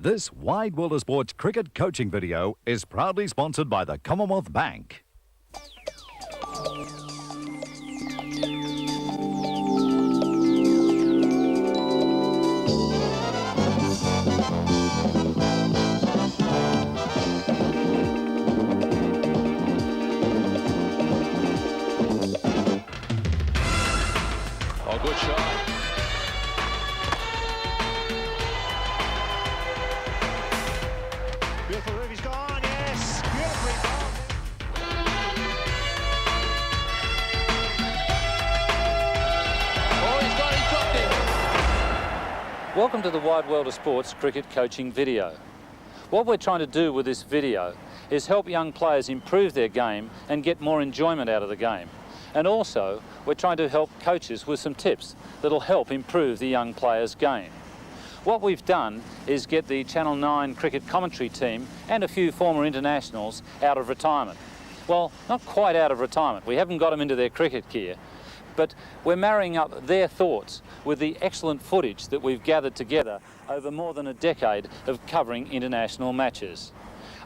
This Wide World of Sports cricket coaching video is proudly sponsored by the Commonwealth Bank. Oh, good shot. Beautiful move, he's gone, yes, beautifully gone. Oh, he's dropped it. Welcome to the Wide World of Sports cricket coaching video. What we're trying to do with this video is help young players improve their game and get more enjoyment out of the game. And also, we're trying to help coaches with some tips that'll help improve the young players' game. What we've done is get the Channel 9 cricket commentary team and a few former internationals out of retirement. Well, not quite out of retirement. We haven't got them into their cricket gear, but we're marrying up their thoughts with the excellent footage that we've gathered together over more than a decade of covering international matches.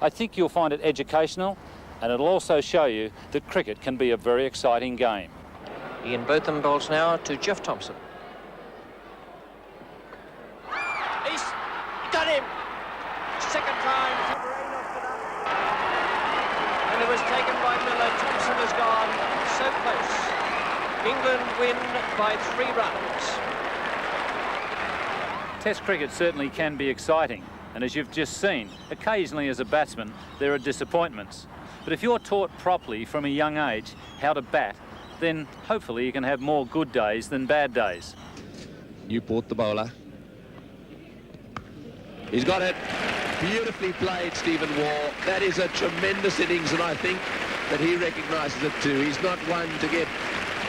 I think you'll find it educational, and it'll also show you that cricket can be a very exciting game. Ian Botham bowls now to Jeff Thompson. He's got him! Second time. And it was taken by Miller. Thompson has gone so close. England win by 3 runs. Test cricket certainly can be exciting, and as you've just seen, occasionally as a batsman there are disappointments. But if you're taught properly from a young age how to bat, then hopefully you can have more good days than bad days. Newport, the bowler. He's got it. Beautifully played, Stephen Waugh. That is a tremendous innings, and I think that he recognises it too. He's not one to get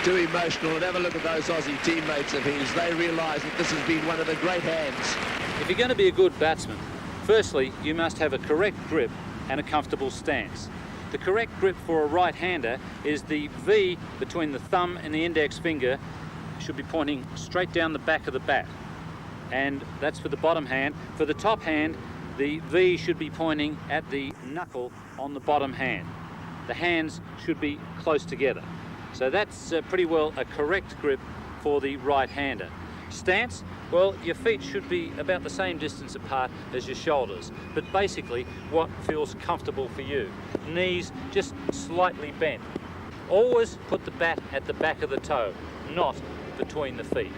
too emotional, and have a look at those Aussie teammates of his. They realise that this has been one of the great hands. If you're going to be a good batsman, firstly you must have a correct grip and a comfortable stance. The correct grip for a right-hander is the V between the thumb and the index finger should be pointing straight down the back of the bat. And that's for the bottom hand. For the top hand, the V should be pointing at the knuckle on the bottom hand. The hands should be close together. So that's pretty well a correct grip for the right-hander. Stance, well, your feet should be about the same distance apart as your shoulders, but basically what feels comfortable for you. Knees just slightly bent. Always put the bat at the back of the toe, not between the feet.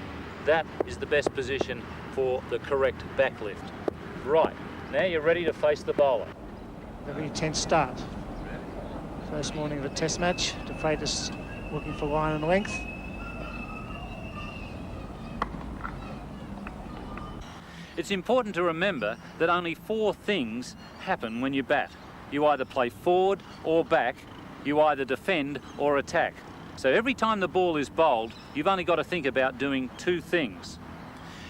That is the best position for the correct backlift. Right, now you're ready to face the bowler. Very tense start. First morning of a test match. De Freitas looking for line and length. It's important to remember that only 4 things happen when you bat. You either play forward or back, you either defend or attack. So every time the ball is bowled, you've only got to think about doing 2 things.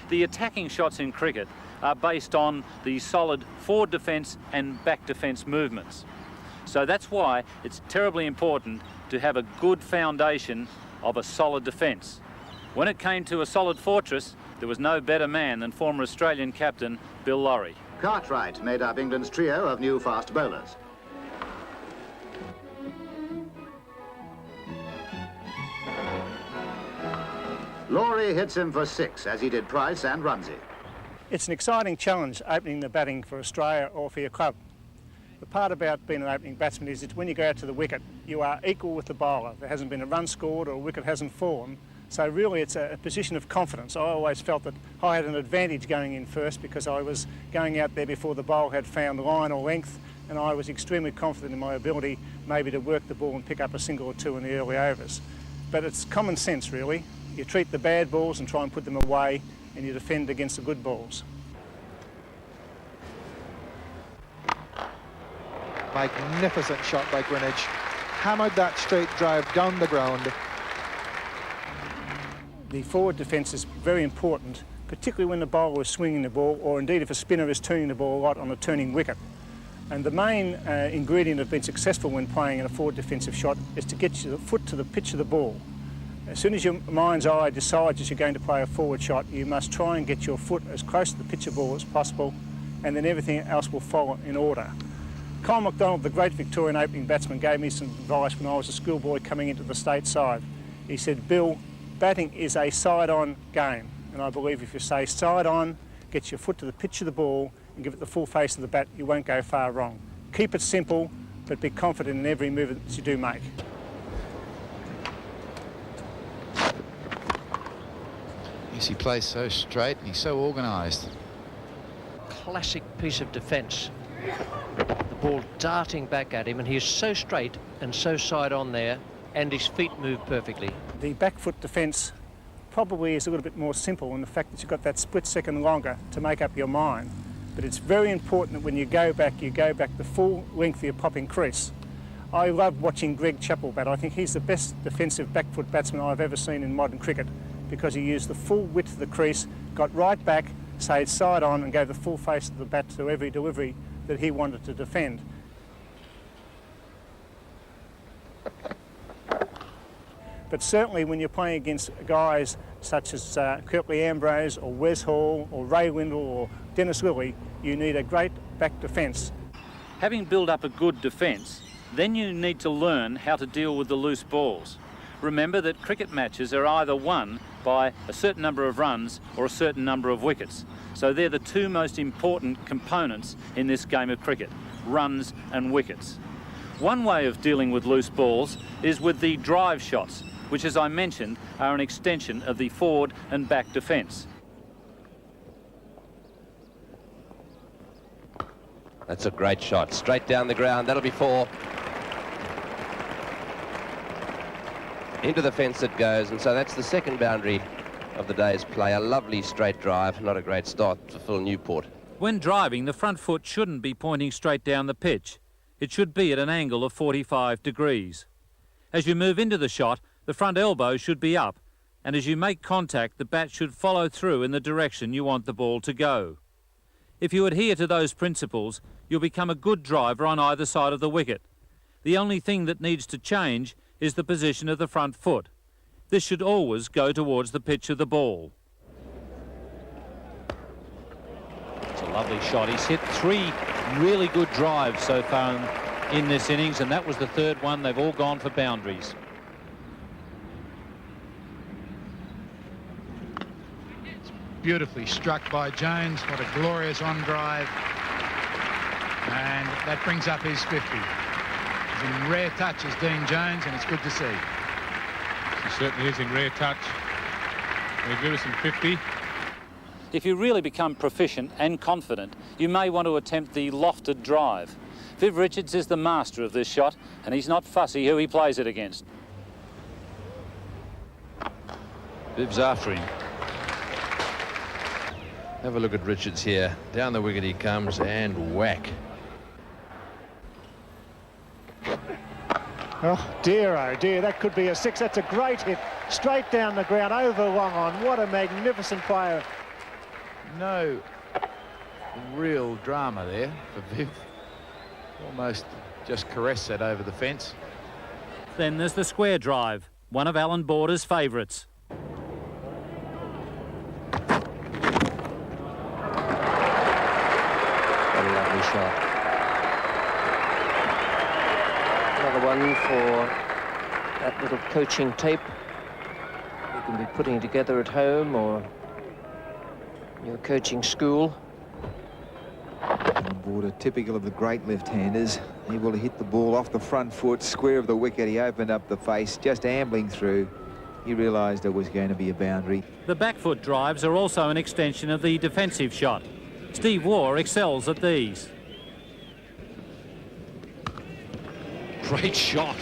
The attacking shots in cricket are based on the solid forward defence and back defence movements. So that's why it's terribly important to have a good foundation of a solid defence. When it came to a solid fortress, there was no better man than former Australian captain Bill Lawry. Cartwright made up England's trio of new fast bowlers. Lawry hits him for 6, as he did Price and Rumsey. It's an exciting challenge opening the batting for Australia or for your club. The part about being an opening batsman is that when you go out to the wicket, you are equal with the bowler. There hasn't been a run scored or a wicket hasn't fallen. So really it's a position of confidence. I always felt that I had an advantage going in first because I was going out there before the bowler had found line or length, and I was extremely confident in my ability maybe to work the ball and pick up a single or 2 in the early overs. But it's common sense really. You treat the bad balls and try and put them away, and you defend against the good balls. Magnificent shot by Greenwich. Hammered that straight drive down the ground. The forward defence is very important, particularly when the bowler is swinging the ball, or indeed if a spinner is turning the ball a lot on a turning wicket. And the main ingredient of being successful when playing in a forward defensive shot is to get your foot to the pitch of the ball. As soon as your mind's eye decides that you're going to play a forward shot, you must try and get your foot as close to the pitch of the ball as possible and then everything else will follow in order. Colin McDonald, the great Victorian opening batsman, gave me some advice when I was a schoolboy coming into the state side. He said, Bill, batting is a side-on game, and I believe if you say side-on, get your foot to the pitch of the ball and give it the full face of the bat, you won't go far wrong. Keep it simple, but be confident in every move that you do make. Yes, he plays so straight and he's so organised. Classic piece of defence. The ball darting back at him, and he's so straight and so side on there, and his feet move perfectly. The back foot defence probably is a little bit more simple in the fact that you've got that split second longer to make up your mind. But it's very important that when you go back the full length of your popping crease. I love watching Greg Chappell bat. I think he's the best defensive back foot batsman I've ever seen in modern cricket, because he used the full width of the crease, got right back, stayed side on, and gave the full face of the bat to every delivery that he wanted to defend. But certainly when you're playing against guys such as Kirtley Ambrose or Wes Hall or Ray Windle or Dennis Lilly, you need a great back defence. Having built up a good defence, then you need to learn how to deal with the loose balls. Remember that cricket matches are either won by a certain number of runs or a certain number of wickets. So they're the two most important components in this game of cricket, runs and wickets. One way of dealing with loose balls is with the drive shots, which, as I mentioned, are an extension of the forward and back defence. That's a great shot. Straight down the ground. That'll be 4. Into the fence it goes, and so that's the second boundary of the day's play. A lovely straight drive, not a great start for Phil Newport. When driving, the front foot shouldn't be pointing straight down the pitch. It should be at an angle of 45 degrees. As you move into the shot, the front elbow should be up, and as you make contact, the bat should follow through in the direction you want the ball to go. If you adhere to those principles, you'll become a good driver on either side of the wicket. The only thing that needs to change is the position of the front foot. This should always go towards the pitch of the ball. It's a lovely shot. He's hit 3 really good drives so far in this innings, and that was the third one. They've all gone for boundaries. Beautifully struck by Jones. What a glorious on drive. And that brings up his 50. He's in rare touch as Dean Jones, and it's good to see. He certainly is in rare touch. Magnificent 50. If you really become proficient and confident, you may want to attempt the lofted drive. Viv Richards is the master of this shot, and he's not fussy who he plays it against. Viv's after him. Have a look at Richards here. Down the wicket he comes, and whack. Oh dear, that could be a 6. That's a great hit. Straight down the ground, over long on. What a magnificent player. No real drama there for Viv. Almost just caressed that over the fence. Then there's the square drive, one of Alan Border's favourites. Shot. Another one for that little coaching tape you can be putting together at home or your coaching school. Border, typical of the great left-handers, able to hit the ball off the front foot, square of the wicket. He opened up the face, just ambling through. He realised it was going to be a boundary. The back foot drives are also an extension of the defensive shot. Steve Waugh excels at these. Great shot.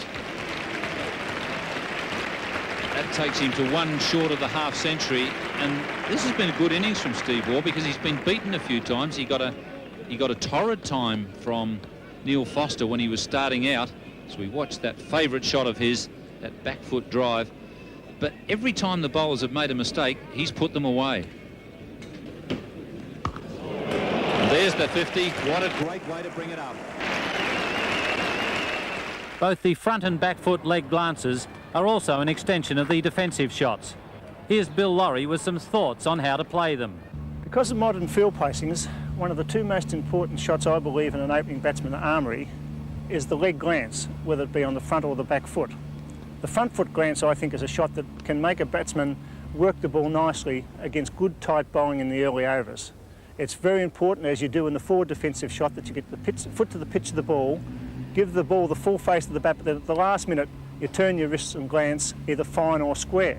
That takes him to 1 short of the half century, and this has been a good innings from Steve Waugh because he's been beaten a few times. He got a torrid time from Neil Foster when he was starting out. So we watched that favourite shot of his, that back foot drive. But every time the bowlers have made a mistake, he's put them away. And there's the 50. What a great way to bring it up. Both the front and back foot leg glances are also an extension of the defensive shots. Here's Bill Laurie with some thoughts on how to play them. Because of modern field placings, One of the two most important shots, I believe, in an opening batsman armoury is the leg glance, whether it be on the front or the back foot. The front foot glance, I think, is a shot that can make a batsman work the ball nicely against good tight bowling in the early overs. It's very important, as you do in the forward defensive shot, that you get the foot to the pitch of the ball, give the ball the full face of the bat, but then at the last minute you turn your wrists and glance either fine or square.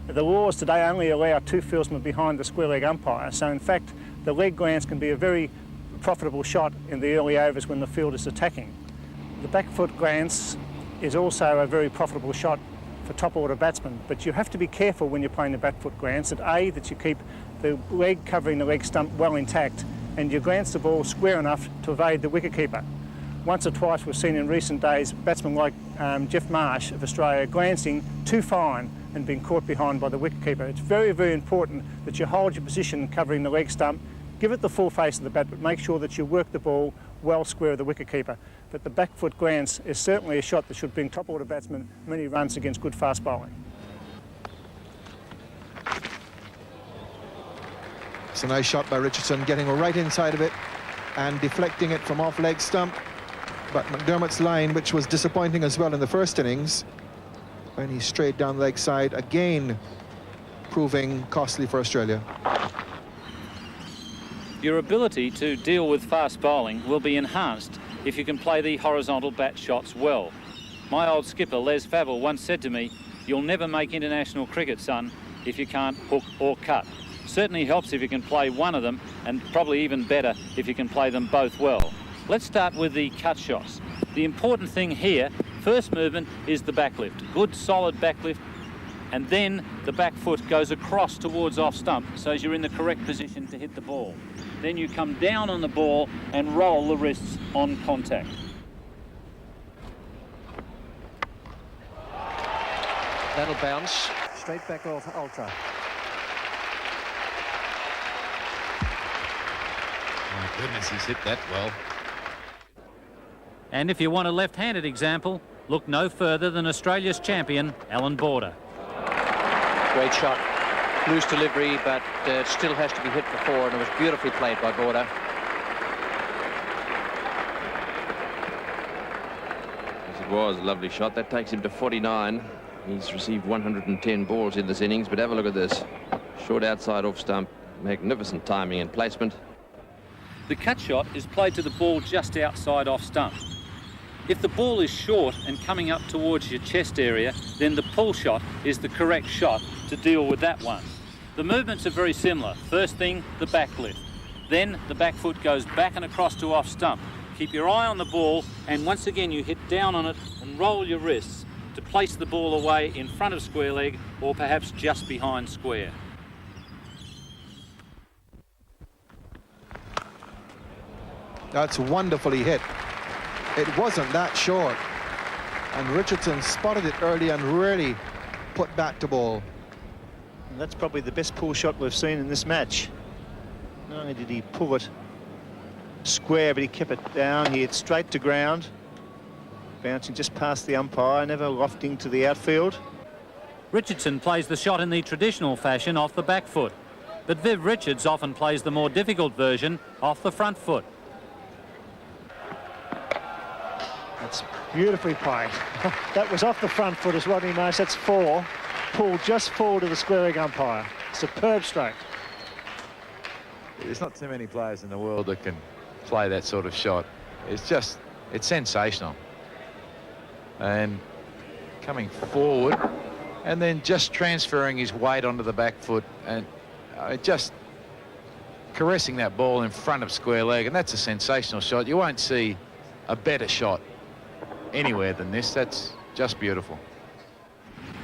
The laws today only allow two fieldsmen behind the square leg umpire, so in fact the leg glance can be a very profitable shot in the early overs when the field is attacking. The back foot glance is also a very profitable shot for top order batsmen, but you have to be careful when you're playing the back foot glance that you keep the leg covering the leg stump well intact and you glance the ball square enough to evade the wicketkeeper. Once or twice we've seen in recent days batsmen like Jeff Marsh of Australia glancing too fine and being caught behind by the wicketkeeper. It's very, very important that you hold your position covering the leg stump, give it the full face of the bat, but make sure that you work the ball well square of the wicketkeeper. But the back foot glance is certainly a shot that should bring top order batsmen many runs against good fast bowling. It's a nice shot by Richardson, getting right inside of it and deflecting it from off leg stump. But McDermott's line, which was disappointing as well in the first innings, when he strayed down the leg side, again proving costly for Australia. Your ability to deal with fast bowling will be enhanced if you can play the horizontal bat shots well. My old skipper Les Favell once said to me, "You'll never make international cricket, son, if you can't hook or cut." Certainly helps if you can play one of them, and probably even better if you can play them both well. Let's start with the cut shots. The important thing here, first movement, is the backlift. Good solid backlift, and then the back foot goes across towards off stump so as you're in the correct position to hit the ball. Then you come down on the ball and roll the wrists on contact. That'll bounce straight back off ultra. My goodness, he's hit that well. And if you want a left-handed example, look no further than Australia's champion, Alan Border. Great shot. Loose delivery, but it still has to be hit before, and it was beautifully played by Border. Yes, it was a lovely shot. That takes him to 49. He's received 110 balls in this innings, but have a look at this. Short outside off stump, magnificent timing and placement. The cut shot is played to the ball just outside off stump. If the ball is short and coming up towards your chest area, then the pull shot is the correct shot to deal with that one. The movements are very similar. First thing, the back lift. Then the back foot goes back and across to off stump. Keep your eye on the ball, and once again you hit down on it and roll your wrists to place the ball away in front of square leg or perhaps just behind square. That's wonderfully hit. It wasn't that short. And Richardson spotted it early and really put back to ball. And that's probably the best pull shot we've seen in this match. Not only did he pull it square, but he kept it down. He hit straight to ground, bouncing just past the umpire, never lofting to the outfield. Richardson plays the shot in the traditional fashion off the back foot, but Viv Richards often plays the more difficult version off the front foot. That's beautifully played. That was off the front foot as Rodney Marsh. That's four. Pulled just forward to the square leg umpire. Superb stroke. There's not too many players in the world that can play that sort of shot. It's sensational. And coming forward and then just transferring his weight onto the back foot and just caressing that ball in front of square leg, and that's a sensational shot. You won't see a better shot anywhere than this. That's just beautiful.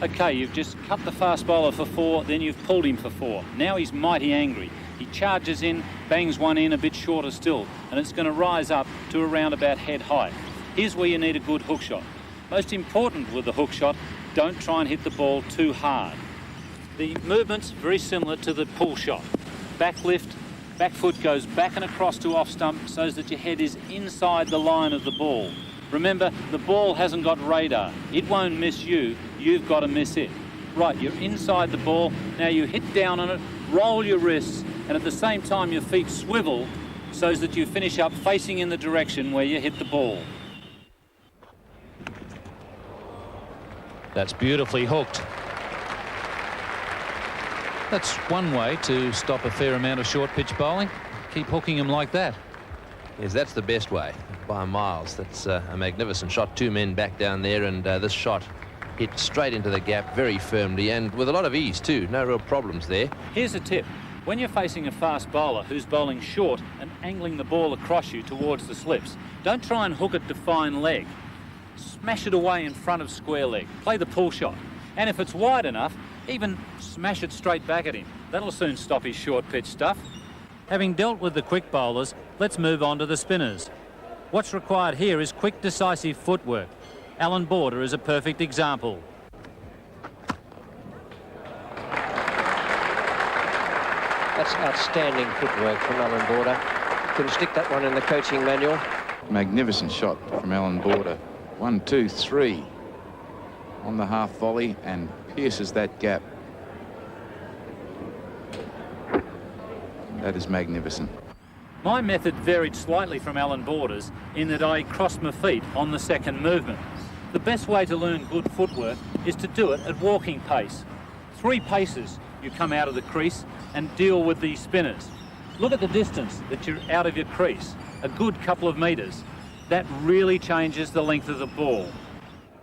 Okay, you've just cut the fast bowler for four, then you've pulled him for four. Now he's mighty angry. He charges in, bangs one in a bit shorter still, and it's going to rise up to around about head height. Here's where you need a good hook shot. Most important with the hook shot, don't try and hit the ball too hard. The movement's very similar to the pull shot. Back lift, back foot goes back and across to off stump so that your head is inside the line of the ball. Remember, the ball hasn't got radar. It won't miss you, you've got to miss it. Right, you're inside the ball, now you hit down on it, roll your wrists, and at the same time your feet swivel so that you finish up facing in the direction where you hit the ball. That's beautifully hooked. That's one way to stop a fair amount of short pitch bowling. Keep hooking him like that. Yes, that's the best way by miles. That's a magnificent shot. Two men back down there, and this shot hit straight into the gap very firmly and with a lot of ease too. No real problems there. Here's a tip. When you're facing a fast bowler who's bowling short and angling the ball across you towards the slips, don't try and hook it to fine leg. Smash it away in front of square leg. Play the pull shot. And if it's wide enough, even smash it straight back at him. That'll soon stop his short pitch stuff. Having dealt with the quick bowlers, let's move on to the spinners. What's required here is quick, decisive footwork. Alan Border is a perfect example. That's outstanding footwork from Alan Border. Couldn't stick that one in the coaching manual. Magnificent shot from Alan Border. 1, 2, 3 on the half volley and pierces that gap. That is magnificent. My method varied slightly from Alan Border's in that I crossed my feet on the second movement. The best way to learn good footwork is to do it at walking pace. 3 paces you come out of the crease and deal with these spinners. Look at the distance that you're out of your crease, a good couple of metres. That really changes the length of the ball.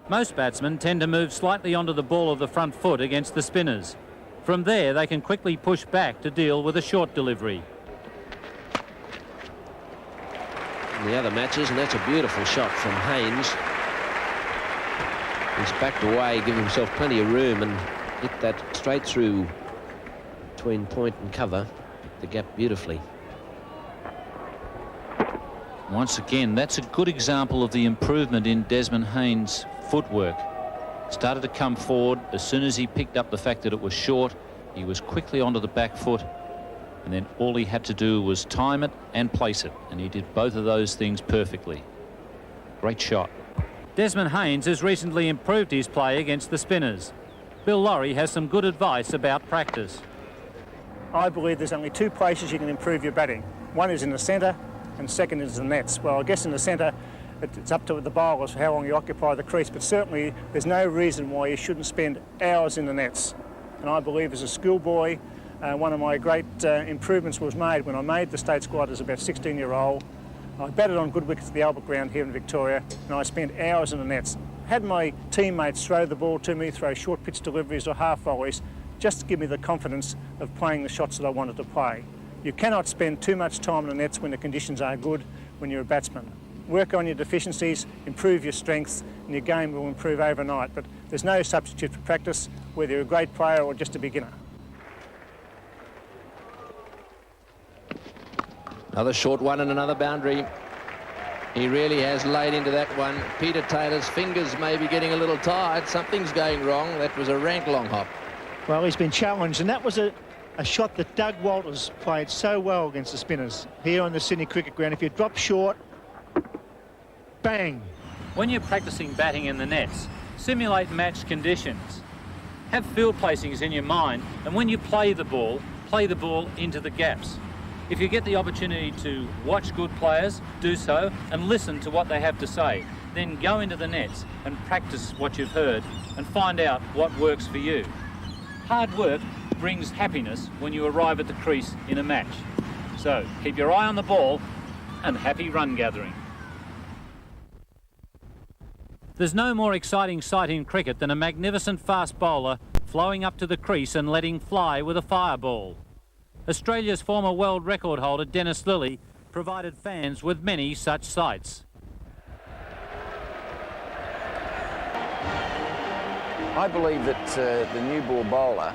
Most batsmen tend to move slightly onto the ball of the front foot against the spinners. From there, they can quickly push back to deal with a short delivery. In the other matches, and that's a beautiful shot from Haynes. He's backed away, giving himself plenty of room and hit that straight through between point and cover, the gap beautifully. Once again, that's a good example of the improvement in Desmond Haynes' footwork. Started to come forward. As soon as he picked up the fact that it was short, he was quickly onto the back foot, and then all he had to do was time it and place it, and he did both of those things perfectly. Great shot. Desmond Haynes has recently improved his play against the spinners. Bill Laurie has some good advice about practice. I believe there's only 2 places you can improve your batting. One is in the centre and second is the nets. Well, I guess in the centre it's up to the bowlers for how long you occupy the crease, but certainly there's no reason why you shouldn't spend hours in the nets. And I believe as a schoolboy, one of my great improvements was made when I made the state squad as about 16-year-old. I batted on good wickets at the Albert Ground here in Victoria, and I spent hours in the nets. Had my teammates throw the ball to me, throw short pitch deliveries or half volleys, just to give me the confidence of playing the shots that I wanted to play. You cannot spend too much time in the nets when the conditions are good when you're a batsman. Work on your deficiencies, improve your strengths, and your game will improve overnight. But there's no substitute for practice, whether you're a great player or just a beginner. Another short one and another boundary. He really has laid into that one. Peter Taylor's fingers may be getting a little tired. Something's going wrong. That was a rank long hop. Well, he's been challenged, and that was a shot that Doug Walters played so well against the spinners here on the Sydney Cricket Ground. If you drop short, bang. When you're practicing batting in the nets, simulate match conditions. Have field placings in your mind, and when you play the ball into the gaps. If you get the opportunity to watch good players, do so, and listen to what they have to say. Then go into the nets and practice what you've heard and find out what works for you. Hard work brings happiness when you arrive at the crease in a match. So keep your eye on the ball and happy run gathering. There's no more exciting sight in cricket than a magnificent fast bowler flowing up to the crease and letting fly with a fireball. Australia's former world record holder Dennis Lillee provided fans with many such sights. I believe that the new ball bowler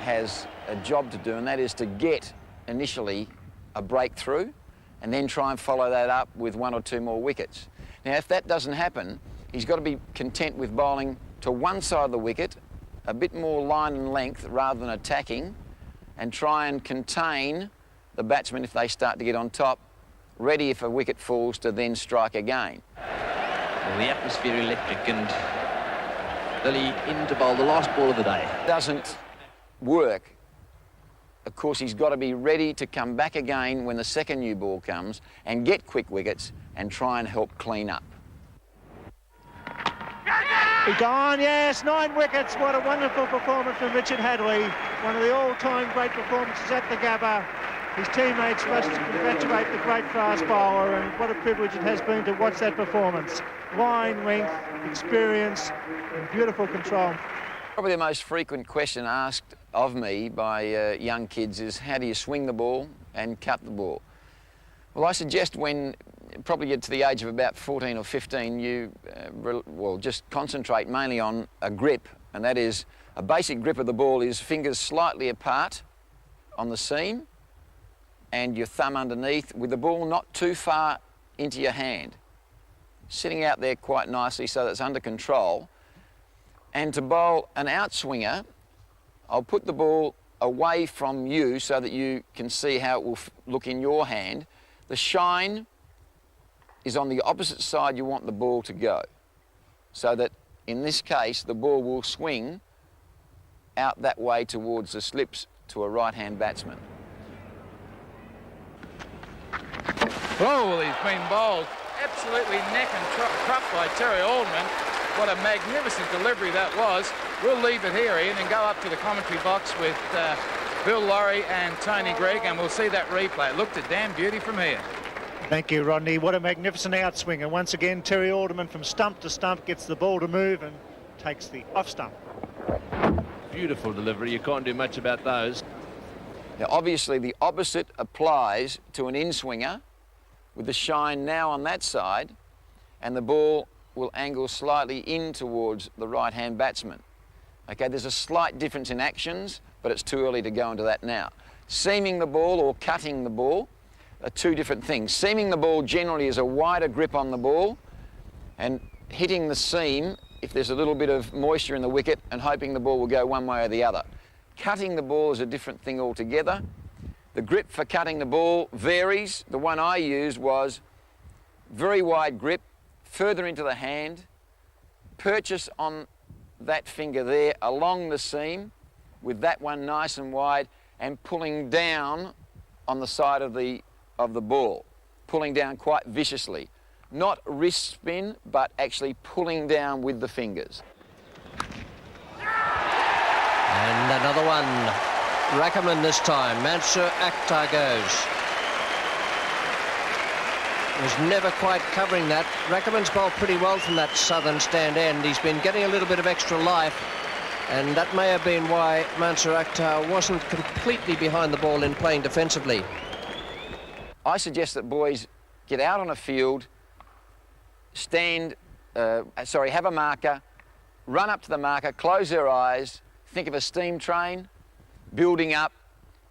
has a job to do, and that is to get initially a breakthrough and then try and follow that up with 1 or 2 more wickets. Now, if that doesn't happen, he's got to be content with bowling to one side of the wicket, a bit more line and length rather than attacking, and try and contain the batsmen if they start to get on top, ready if a wicket falls to then strike again. Well, the atmosphere electric, and Lillee in to bowl the last ball of the day. It doesn't work of course, he's got to be ready to come back again when the second new ball comes and get quick wickets and try and help clean up. He's gone, yes, 9 wickets. What a wonderful performance from Richard Hadley. One of the all-time great performances at the Gabba. His teammates must congratulate the great fast bowler, and what a privilege it has been to watch that performance. Line length, experience, and beautiful control. Probably the most frequent question asked of me by young kids is, how do you swing the ball and cut the ball? Well, I suggest when probably get to the age of about 14 or 15, you just concentrate mainly on a grip, and that is a basic grip of the ball is fingers slightly apart on the seam and your thumb underneath, with the ball not too far into your hand, sitting out there quite nicely so that it's under control. And to bowl an outswinger, I'll put the ball away from you so that you can see how it will look in your hand. The shine is on the opposite side you want the ball to go, so that in this case the ball will swing out that way towards the slips to a right-hand batsman. Oh, he's been bowled absolutely neck and crop by Terry Alderman. What a magnificent delivery that was. We'll leave it here, Ian, and go up to the commentary box with Bill Laurie and Tony Gregg, and we'll see that replay. It looked a damn beauty from here. Thank you, Rodney. What a magnificent outswinger. Once again, Terry Alderman from stump to stump gets the ball to move and takes the off stump. Beautiful delivery. You can't do much about those. Now, obviously, the opposite applies to an in-swinger, with the shine now on that side, and the ball will angle slightly in towards the right-hand batsman. Okay, there's a slight difference in actions, but it's too early to go into that now. Seaming the ball or cutting the ball are two different things. Seaming the ball generally is a wider grip on the ball and hitting the seam if there's a little bit of moisture in the wicket and hoping the ball will go one way or the other. Cutting the ball is a different thing altogether. The grip for cutting the ball varies. The one I used was very wide grip, further into the hand, purchase on that finger there along the seam with that one nice and wide, and pulling down on the side of the ball, pulling down quite viciously. Not wrist spin, but actually pulling down with the fingers. And another one. Rackerman this time. Mansur Akhtar goes. Was never quite covering that. Rackerman's bowled pretty well from that southern stand end. He's been getting a little bit of extra life, and that may have been why Mansur Akhtar wasn't completely behind the ball in playing defensively. I suggest that boys get out on a field, have a marker, run up to the marker, close their eyes, think of a steam train, building up,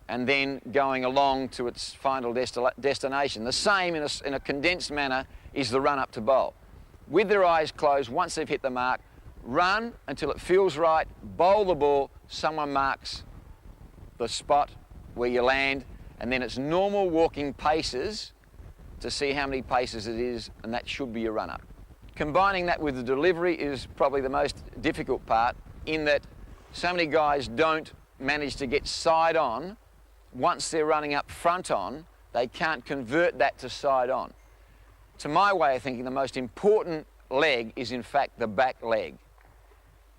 and then going along to its final destination. The same in a condensed manner is the run up to bowl. With their eyes closed, once they've hit the mark, run until it feels right, bowl the ball, someone marks the spot where you land, and then it's normal walking paces to see how many paces it is, and that should be your run up. Combining that with the delivery is probably the most difficult part, in that so many guys don't manage to get side on. Once they're running up front on, they can't convert that to side on. To my way of thinking, the most important leg is in fact the back leg.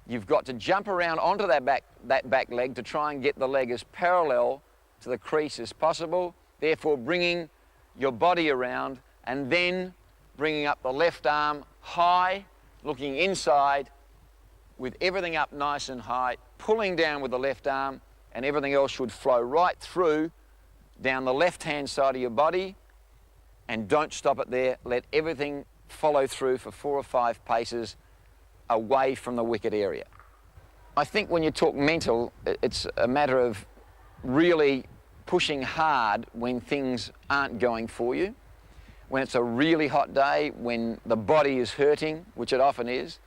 You've got to jump around onto that back leg to try and get the leg as parallel to the crease as possible, therefore bringing your body around and then bringing up the left arm high, looking inside with everything up nice and high, pulling down with the left arm, and everything else should flow right through down the left-hand side of your body, and don't stop it there. Let everything follow through for 4 or 5 paces away from the wicket area. I think when you talk mental, it's a matter of really pushing hard when things aren't going for you. When it's a really hot day, when the body is hurting, which it often is,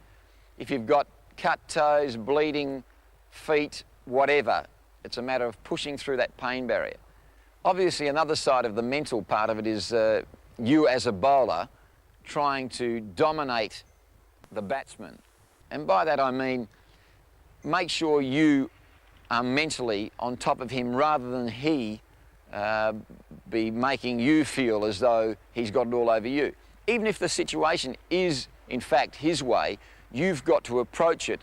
if you've got cut toes, bleeding feet, whatever, it's a matter of pushing through that pain barrier. Obviously, another side of the mental part of it is you as a bowler trying to dominate the batsman. And by that I mean, make sure you are mentally on top of him rather than he be making you feel as though he's got it all over you. Even if the situation is, in fact, his way, you've got to approach it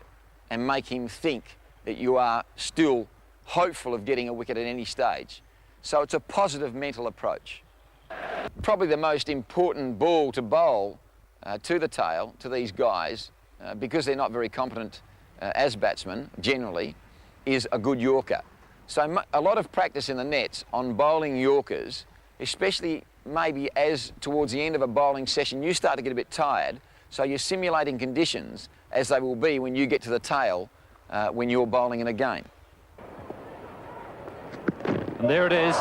and make him think that you are still hopeful of getting a wicket at any stage. So it's a positive mental approach. Probably the most important ball to bowl to the tail, to these guys, because they're not very competent as batsmen, generally, is a good Yorker. So a lot of practice in the nets on bowling Yorkers, especially maybe as towards the end of a bowling session you start to get a bit tired, so you're simulating conditions as they will be when you get to the tail when you're bowling in a game. And there it is.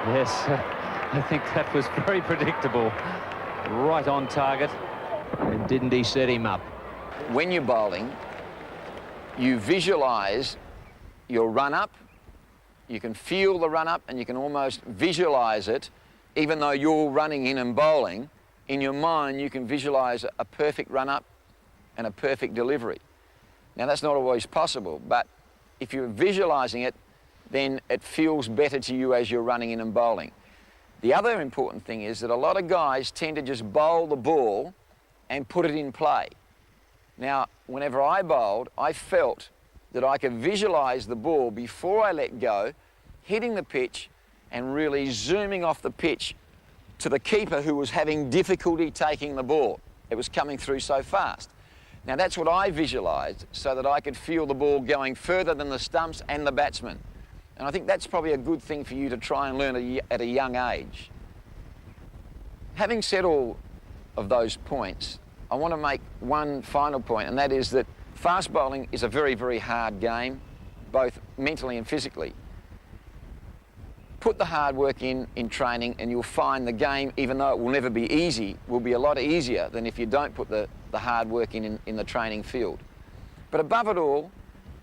Yes, I think that was very predictable. Right on target. And didn't he set him up? When you're bowling, you visualise your run-up, you can feel the run-up and you can almost visualise it, even though you're running in and bowling. In your mind, you can visualise a perfect run-up and a perfect delivery. Now, that's not always possible, but if you're visualising it, then it feels better to you as you're running in and bowling. The other important thing is that a lot of guys tend to just bowl the ball and put it in play. Now, whenever I bowled, I felt that I could visualise the ball before I let go, hitting the pitch and really zooming off the pitch to the keeper who was having difficulty taking the ball. It was coming through so fast. Now, that's what I visualised so that I could feel the ball going further than the stumps and the batsman. And I think that's probably a good thing for you to try and learn at a young age. Having said all of those points, I want to make one final point, and that is that fast bowling is a very, very hard game, both mentally and physically. Put the hard work in training and you'll find the game, even though it will never be easy, will be a lot easier than if you don't put the hard work in the training field. But above it all,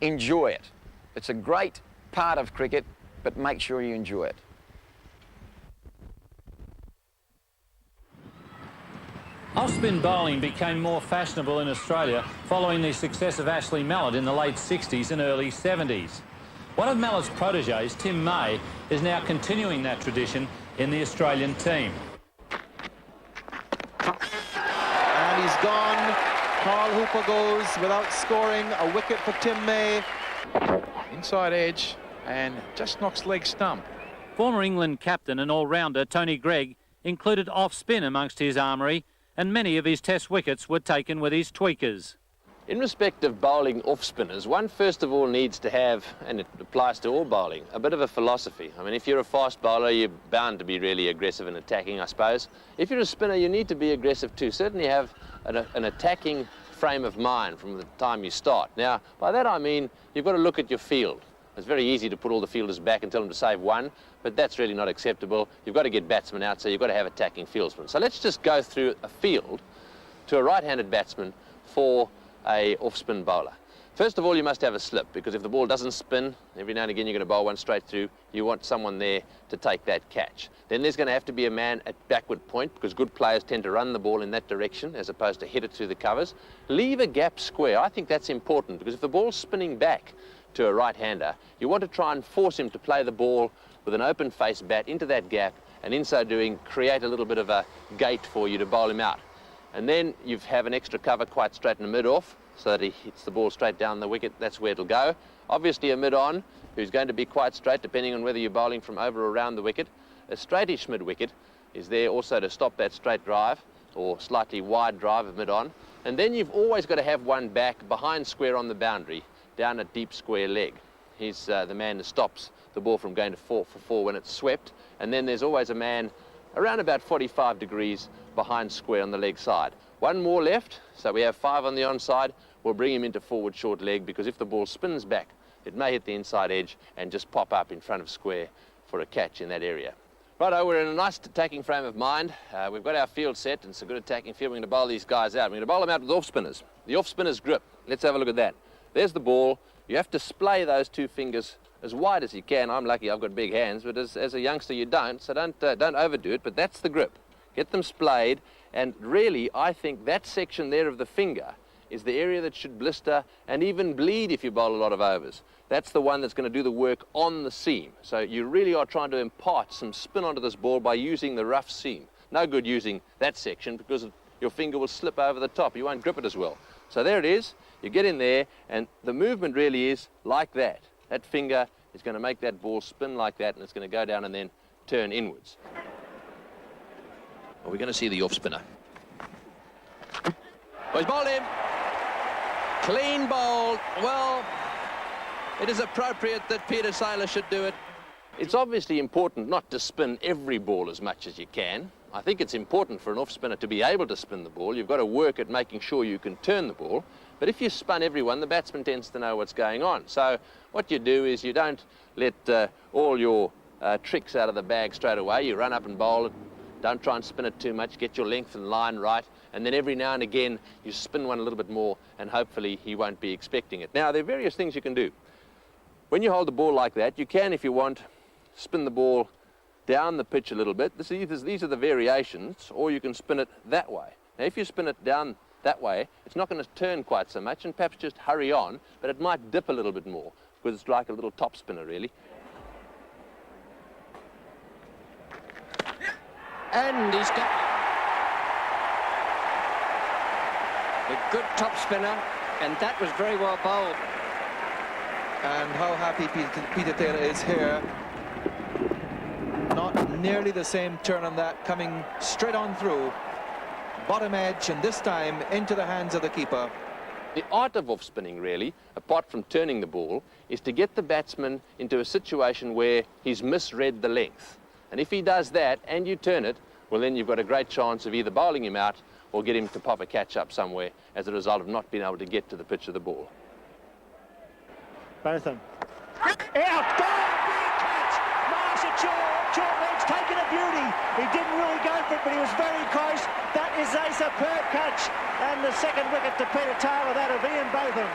enjoy it. It's a great part of cricket, but make sure you enjoy it. Off-spin bowling became more fashionable in Australia following the success of Ashley Mallett in the late 60s and early 70s. One of Mallett's proteges, Tim May, is now continuing that tradition in the Australian team. And he's gone. Carl Hooper goes without scoring. A wicket for Tim May. Inside edge and just knocks leg stump. Former England captain and all-rounder Tony Greig included off-spin amongst his armoury, and many of his test wickets were taken with his tweakers. In respect of bowling off-spinners, one first of all needs to have, and it applies to all bowling, a bit of a philosophy. I mean, if you're a fast bowler, you're bound to be really aggressive and attacking, I suppose. If you're a spinner, you need to be aggressive too. Certainly have an attacking frame of mind from the time you start. Now, by that I mean you've got to look at your field. It's very easy to put all the fielders back and tell them to save one, but that's really not acceptable. You've got to get batsmen out, so you've got to have attacking fieldsmen. So let's just go through a field to a right-handed batsman for a off-spin bowler. First of all, you must have a slip, because if the ball doesn't spin, every now and again you're going to bowl one straight through. You want someone there to take that catch. Then there's going to have to be a man at backward point, because good players tend to run the ball in that direction as opposed to hit it through the covers. Leave a gap square. I think that's important, because if the ball's spinning back to a right-hander, you want to try and force him to play the ball with an open face bat into that gap, and in so doing create a little bit of a gate for you to bowl him out. And then you have an extra cover quite straight in the mid-off, so that he hits the ball straight down the wicket. That's where it'll go. Obviously a mid-on, who's going to be quite straight, depending on whether you're bowling from over or around the wicket. A straightish mid-wicket is there also to stop that straight drive, or slightly wide drive of mid-on. And then you've always got to have one back behind square on the boundary, down a deep square leg. He's the man that stops the ball from going to 4 for 4 when it's swept. And then there's always a man around about 45 degrees behind square on the leg side. One more left, so we have 5 on the onside. We'll bring him into forward short leg, because if the ball spins back, it may hit the inside edge and just pop up in front of square for a catch in that area. Righto, we're in a nice attacking frame of mind. We've got our field set, and it's a good attacking field. We're going to bowl these guys out. We're going to bowl them out with off-spinners. The off-spinner's grip. Let's have a look at that. There's the ball. You have to splay those 2 fingers as wide as you can. I'm lucky I've got big hands, but as a youngster you don't, so don't overdo it, but that's the grip. Get them splayed, and really I think that section there of the finger is the area that should blister and even bleed if you bowl a lot of overs. That's the one that's going to do the work on the seam. So you really are trying to impart some spin onto this ball by using the rough seam. No good using that section because your finger will slip over the top. You won't grip it as well. So there it is. You get in there and the movement really is like that. That finger is going to make that ball spin like that, and it's going to go down and then turn inwards. Well, we're going to see the off spinner. Oh, he's bowled him. Clean bowled. Well, it is appropriate that Peter Saylor should do it. It's obviously important not to spin every ball as much as you can. I think it's important for an off spinner to be able to spin the ball. You've got to work at making sure you can turn the ball. But if you spun every one, the batsman tends to know what's going on. So what you do is you don't let all your tricks out of the bag straight away. You run up and bowl it. Don't try and spin it too much. Get your length and line right. And then every now and again, you spin one a little bit more, and hopefully he won't be expecting it. Now, there are various things you can do. When you hold the ball like that, you can, if you want, spin the ball down the pitch a little bit. These are the variations, or you can spin it that way. Now, if you spin it down that way, it's not going to turn quite so much, and perhaps just hurry on, but it might dip a little bit more, because it's like a little top spinner, really. And he's got a good top spinner, and that was very well bowled. And how happy Peter Taylor is here. Not nearly the same turn on that, coming straight on through. Bottom edge, and this time into the hands of the keeper. The art of off-spinning, really, apart from turning the ball, is to get the batsman into a situation where he's misread the length. And if he does that and you turn it, well, then you've got a great chance of either bowling him out or get him to pop a catch up somewhere as a result of not being able to get to the pitch of the ball. Botham. Out! Big catch! Marsh at short legs, taken a beauty. He didn't really go for it, but he was very close. That is a superb catch. And the second wicket to Peter Taylor, that of Ian Botham.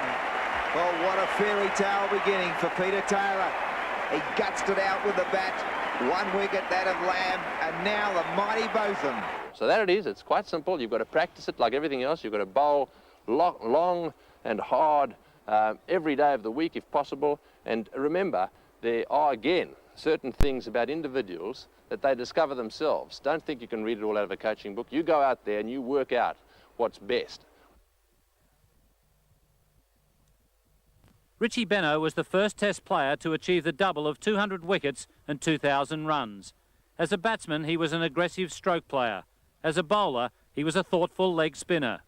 Well, what a fairy tale beginning for Peter Taylor. He gutsed it out with the bat. One wicket, that of Lamb, and now the mighty Botham. So there it is. It's quite simple. You've got to practice it like everything else. You've got to bowl long and hard every day of the week if possible. And remember, there are, again, certain things about individuals that they discover themselves. Don't think you can read it all out of a coaching book. You go out there and you work out what's best. Richie Benaud was the first Test player to achieve the double of 200 wickets and 2,000 runs. As a batsman, he was an aggressive stroke player. As a bowler, he was a thoughtful leg spinner.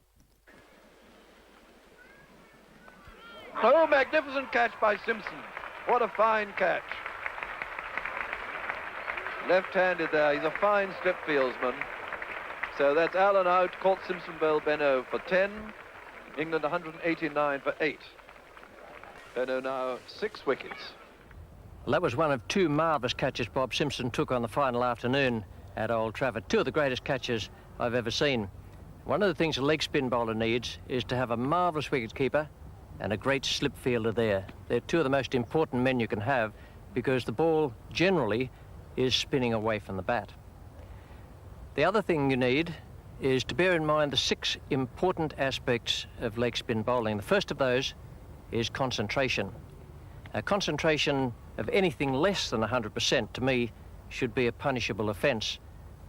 Oh, magnificent catch by Simpson. What a fine catch. Left-handed there. He's a fine slip fieldsman. So that's Allen out, caught Simpson bowled Benaud for 10. England 189 for 8. Benaud now 6 wickets. Well, that was one of two marvellous catches Bob Simpson took on the final afternoon at Old Trafford. Two of the greatest catches I've ever seen. One of the things a leg spin bowler needs is to have a marvellous wicketkeeper and a great slip fielder there. They're two of the most important men you can have because the ball generally is spinning away from the bat. The other thing you need is to bear in mind the 6 important aspects of leg spin bowling. The first of those is concentration. Concentration of anything less than 100% to me should be a punishable offence.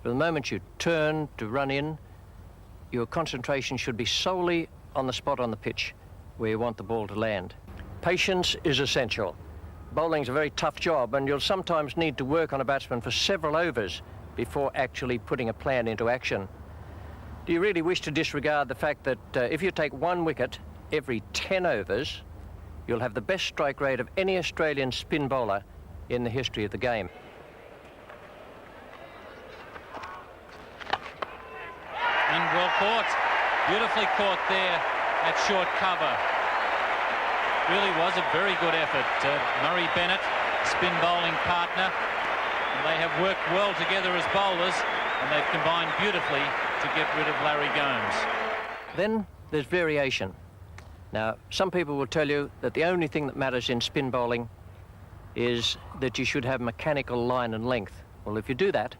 From the moment you turn to run in, your concentration should be solely on the spot on the pitch where you want the ball to land. Patience is essential. Bowling's a very tough job, and you'll sometimes need to work on a batsman for several overs before actually putting a plan into action. Do you really wish to disregard the fact that if you take 1 wicket every 10 overs, you'll have the best strike rate of any Australian spin bowler in the history of the game? And well caught. Beautifully caught there at short cover. Really was a very good effort. Murray Bennett, spin bowling partner. And they have worked well together as bowlers, and they've combined beautifully to get rid of Larry Gomes. Then there's variation. Now, some people will tell you that the only thing that matters in spin bowling is that you should have mechanical line and length. Well, if you do that,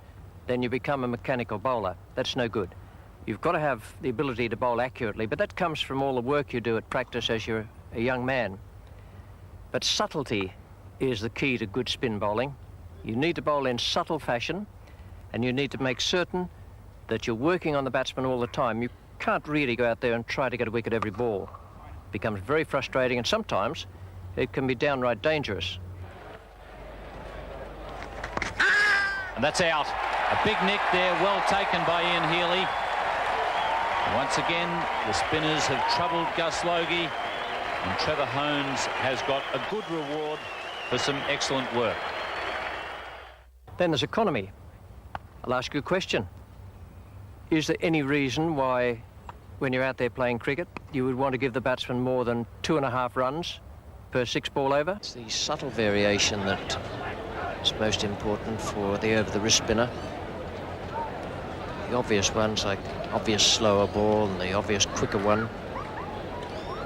then you become a mechanical bowler. That's no good. You've got to have the ability to bowl accurately, but that comes from all the work you do at practice as you're a young man. But subtlety is the key to good spin bowling. You need to bowl in subtle fashion, and you need to make certain that you're working on the batsman all the time. You can't really go out there and try to get a wicket every ball. It becomes very frustrating, and sometimes it can be downright dangerous. And that's out. A big nick there, well taken by Ian Healy. Once again, the spinners have troubled Gus Logie, and Trevor Hones has got a good reward for some excellent work. Then there's economy. I'll ask you a question. Is there any reason why, when you're out there playing cricket, you would want to give the batsman more than 2.5 runs per 6-ball over? It's the subtle variation that is most important for the over-the-wrist spinner. The obvious ones, like obvious slower ball and the obvious quicker one,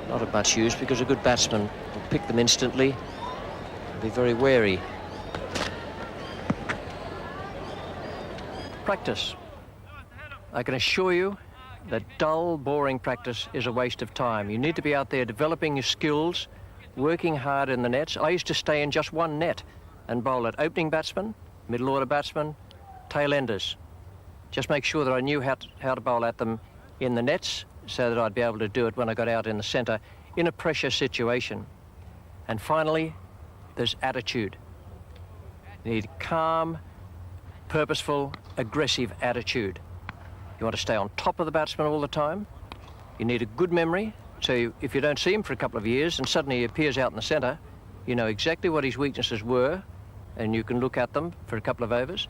not of much use, because a good batsman will pick them instantly and be very wary. Practice. I can assure you that dull, boring practice is a waste of time. You need to be out there developing your skills, working hard in the nets. I used to stay in just one net and bowl at opening batsmen, middle order batsmen, tail enders. Just make sure that I knew how to bowl at them in the nets so that I'd be able to do it when I got out in the centre in a pressure situation. And finally, there's attitude. You need calm, purposeful, aggressive attitude. You want to stay on top of the batsman all the time. You need a good memory, so if you don't see him for a couple of years and suddenly he appears out in the centre, you know exactly what his weaknesses were and you can look at them for a couple of overs.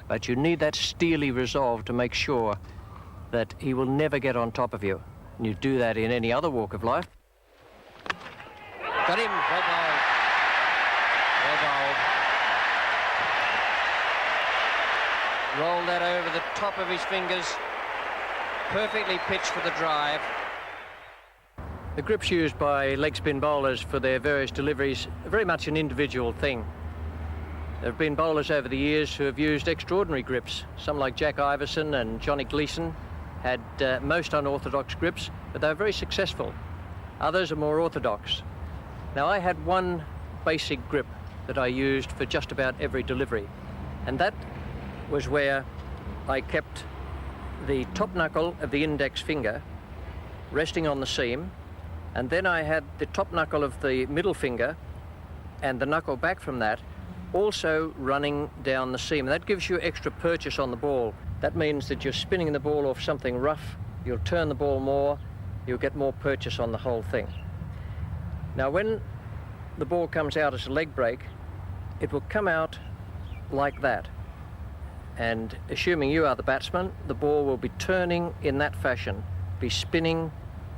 But you need that steely resolve to make sure that he will never get on top of you. And you do that in any other walk of life. Got him. Well bowled. Well bowled. Roll that over the top of his fingers. Perfectly pitched for the drive. The grips used by leg spin bowlers for their various deliveries are very much an individual thing. There have been bowlers over the years who have used extraordinary grips. Some like Jack Iverson and Johnny Gleeson had most unorthodox grips, but they were very successful. Others are more orthodox. Now, I had one basic grip that I used for just about every delivery, and that was where I kept the top knuckle of the index finger resting on the seam, and then I had the top knuckle of the middle finger and the knuckle back from that also running down the seam. That gives you extra purchase on the ball. That means that you're spinning the ball off something rough, you'll turn the ball more, you'll get more purchase on the whole thing. Now, when the ball comes out as a leg break, it will come out like that. And assuming you are the batsman, the ball will be turning in that fashion, be spinning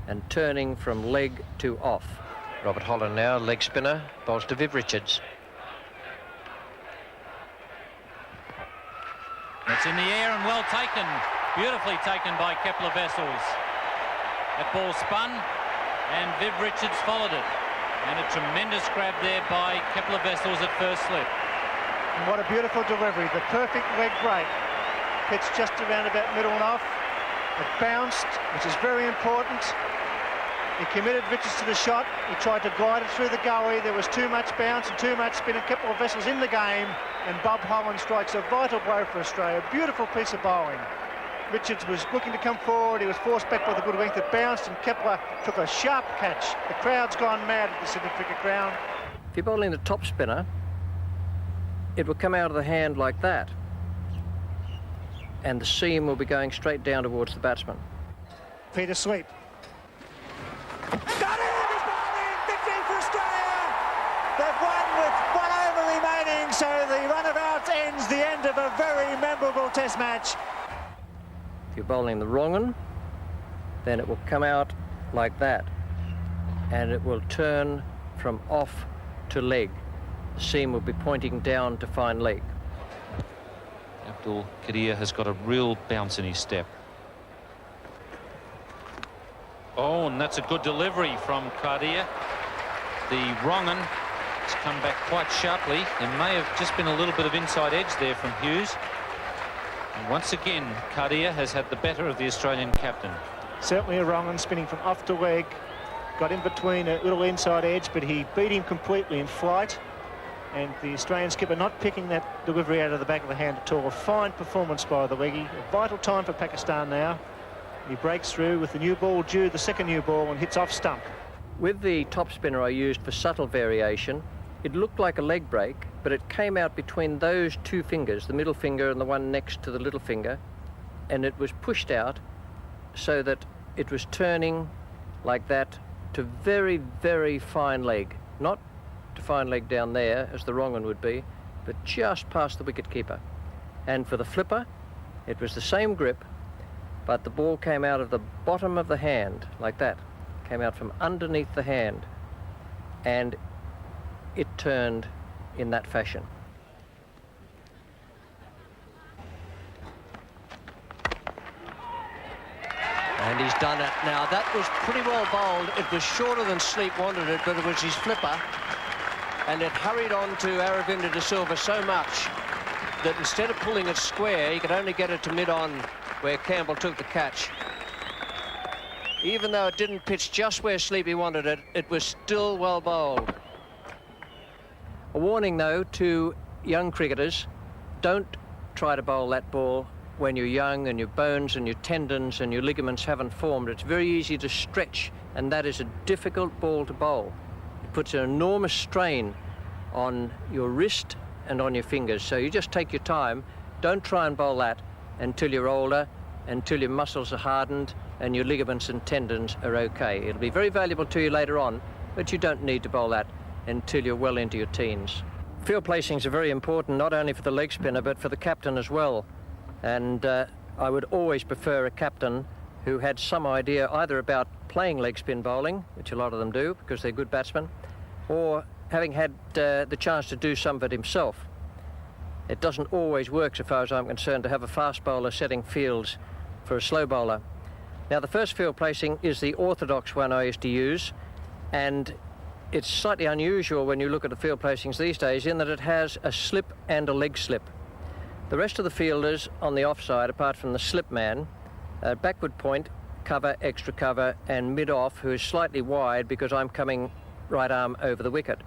and turning from leg to off. Robert Holland now, leg spinner, bowls to Viv Richards. It's in the air and well taken. Beautifully taken by Kepler Wessels. That ball spun and Viv Richards followed it. And a tremendous grab there by Kepler Wessels at first slip. And what a beautiful delivery. The perfect leg break. Pitched just around about middle and off. It bounced, which is very important. He committed Richards to the shot. He tried to glide it through the gully. There was too much bounce and too much spin, and Kepler Wessels in the game. And Bob Holland strikes a vital blow for Australia. Beautiful piece of bowling. Richards was looking to come forward. He was forced back by the good length. It bounced, and Kepler took a sharp catch. The crowd's gone mad at the Sydney Cricket Ground. If you're bowling the top spinner, it will come out of the hand like that, and the seam will be going straight down towards the batsman. Peter Sleep. Got it! He's bowling! Victory for Australia! They've won with 1 over remaining, so the run of outs ends the end of a very memorable Test match. If you're bowling the wrong one, then it will come out like that, and it will turn from off to leg. The seam will be pointing down to find leg. Abdul Qadir has got a real bounce in his step. Oh, and that's a good delivery from Qadir. The wrong one has come back quite sharply. There may have just been a little bit of inside edge there from Hughes. And once again, Cardia has had the better of the Australian captain. Certainly a wrong one, spinning from off to leg. Got in between a little inside edge, but he beat him completely in flight. And the Australian skipper not picking that delivery out of the back of the hand at all. A fine performance by the leggy. A vital time for Pakistan now. He breaks through with the new ball due, the second new ball, and hits off stump. With the top spinner I used for subtle variation, it looked like a leg break, but it came out between those two fingers, the middle finger and the one next to the little finger, and it was pushed out so that it was turning like that to very, very fine leg. Not to fine leg down there, as the wrong one would be, but just past the wicket keeper. And for the flipper, it was the same grip, but the ball came out of the bottom of the hand, like that. Came out from underneath the hand, and it turned in that fashion. And he's done it. Now, that was pretty well bowled. It was shorter than Sleep wanted it, but it was his flipper. And it hurried on to Aravinda de Silva so much that instead of pulling it square, he could only get it to mid-on where Campbell took the catch. Even though it didn't pitch just where Sleepy wanted it, it was still well bowled. A warning, though, to young cricketers, don't try to bowl that ball when you're young and your bones and your tendons and your ligaments haven't formed. It's very easy to stretch, and that is a difficult ball to bowl. It puts an enormous strain on your wrist and on your fingers, so you just take your time. Don't try and bowl that until you're older, until your muscles are hardened and your ligaments and tendons are okay. It'll be very valuable to you later on, but you don't need to bowl that until you're well into your teens. Field placings are very important, not only for the leg spinner, but for the captain as well. And I would always prefer a captain who had some idea either about playing leg spin bowling, which a lot of them do because they're good batsmen, or having had the chance to do some of it himself. It doesn't always work, so far as I'm concerned, to have a fast bowler setting fields for a slow bowler. Now, the first field placing is the orthodox one I used to use, and it's slightly unusual when you look at the field placings these days in that it has a slip and a leg slip. The rest of the fielders on the offside, apart from the slip man, backward point, cover, extra cover, and mid-off, who is slightly wide because I'm coming right arm over the wicket.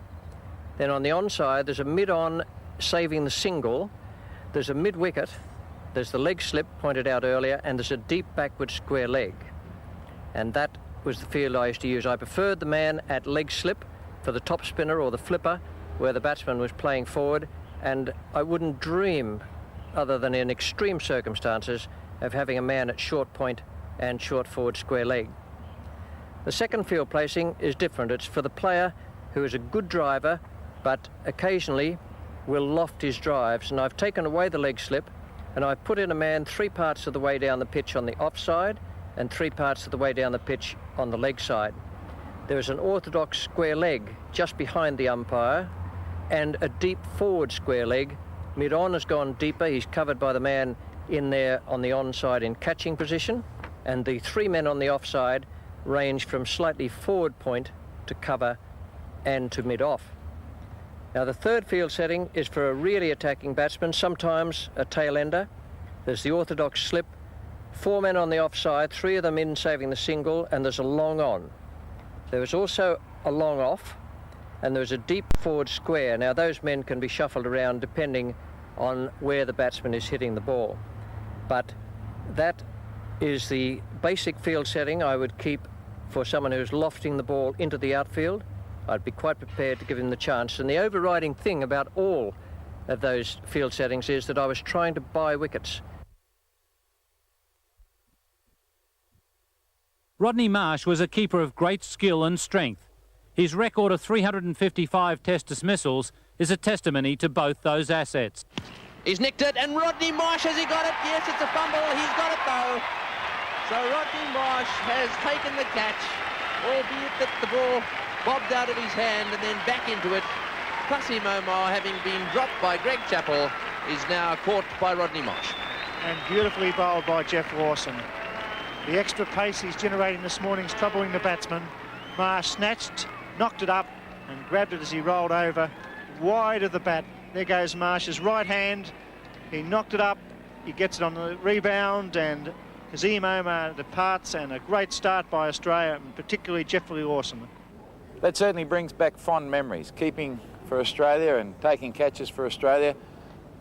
Then on the onside, there's a mid-on saving the single, there's a mid-wicket, there's the leg slip pointed out earlier, and there's a deep backward square leg. And that was the field I used to use. I preferred the man at leg slip for the top spinner or the flipper, where the batsman was playing forward, and I wouldn't dream, other than in extreme circumstances, of having a man at short point and short forward square leg. The second field placing is different. It's for the player who is a good driver, but occasionally will loft his drives. And I've taken away the leg slip, and I've put in a man 3 parts of the way down the pitch on the offside and 3 parts of the way down the pitch on the leg side. There is an orthodox square leg just behind the umpire and a deep forward square leg. Mid-on has gone deeper. He's covered by the man in there on the onside in catching position, and the 3 men on the offside range from slightly forward point to cover and to mid-off. Now, the third field setting is for a really attacking batsman, sometimes a tail ender. There's the orthodox slip, 4 men on the offside, 3 of them in saving the single, and there's a long on. There is also a long off, and there's a deep forward square. Now, those men can be shuffled around depending on where the batsman is hitting the ball. But that is the basic field setting I would keep for someone who's lofting the ball into the outfield. I'd be quite prepared to give him the chance. And the overriding thing about all of those field settings is that I was trying to buy wickets. Rodney Marsh was a keeper of great skill and strength. His record of 355 test dismissals is a testimony to both those assets. He's nicked it, and Rodney Marsh, has he got it? Yes, it's a fumble. He's got it, though. So Rodney Marsh has taken the catch, albeit that the ball bobbed out of his hand and then back into it. Quassim Omar, having been dropped by Greg Chappell, is now caught by Rodney Marsh. And beautifully bowled by Jeff Lawson. The extra pace he's generating this morning is troubling the batsman. Marsh snatched, knocked it up, and grabbed it as he rolled over, wide of the bat. There goes Marsh's right hand. He knocked it up, he gets it on the rebound, and Kazim Omar departs, and a great start by Australia, and particularly Jeffrey Lawson. That certainly brings back fond memories. Keeping for Australia and taking catches for Australia,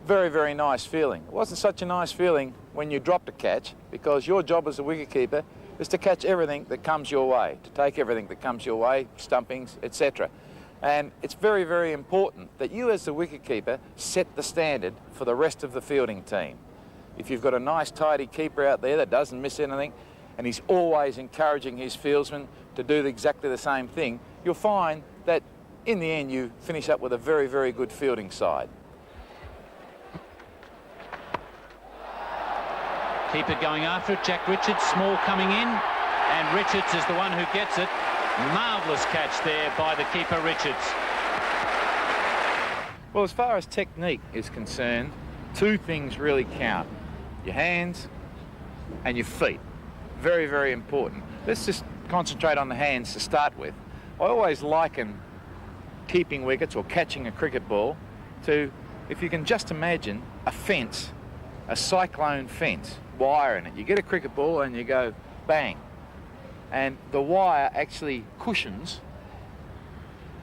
very, very nice feeling. It wasn't such a nice feeling when you dropped a catch, because your job as a wicketkeeper is to catch everything that comes your way, to take everything that comes your way, stumpings, etc. And it's very, very important that you as the wicketkeeper set the standard for the rest of the fielding team. If you've got a nice tidy keeper out there that doesn't miss anything, and he's always encouraging his fieldsmen to do exactly the same thing, you'll find that in the end you finish up with a very, very good fielding side. Keeper going after it, Jack Richards, small coming in, and Richards is the one who gets it. Marvellous catch there by the keeper, Richards. Well, as far as technique is concerned, two things really count. Your hands and your feet. Very, very important. Let's just concentrate on the hands to start with. I always liken keeping wickets or catching a cricket ball to, if you can just imagine a fence, a cyclone fence, wire in it. You get a cricket ball and you go bang, and the wire actually cushions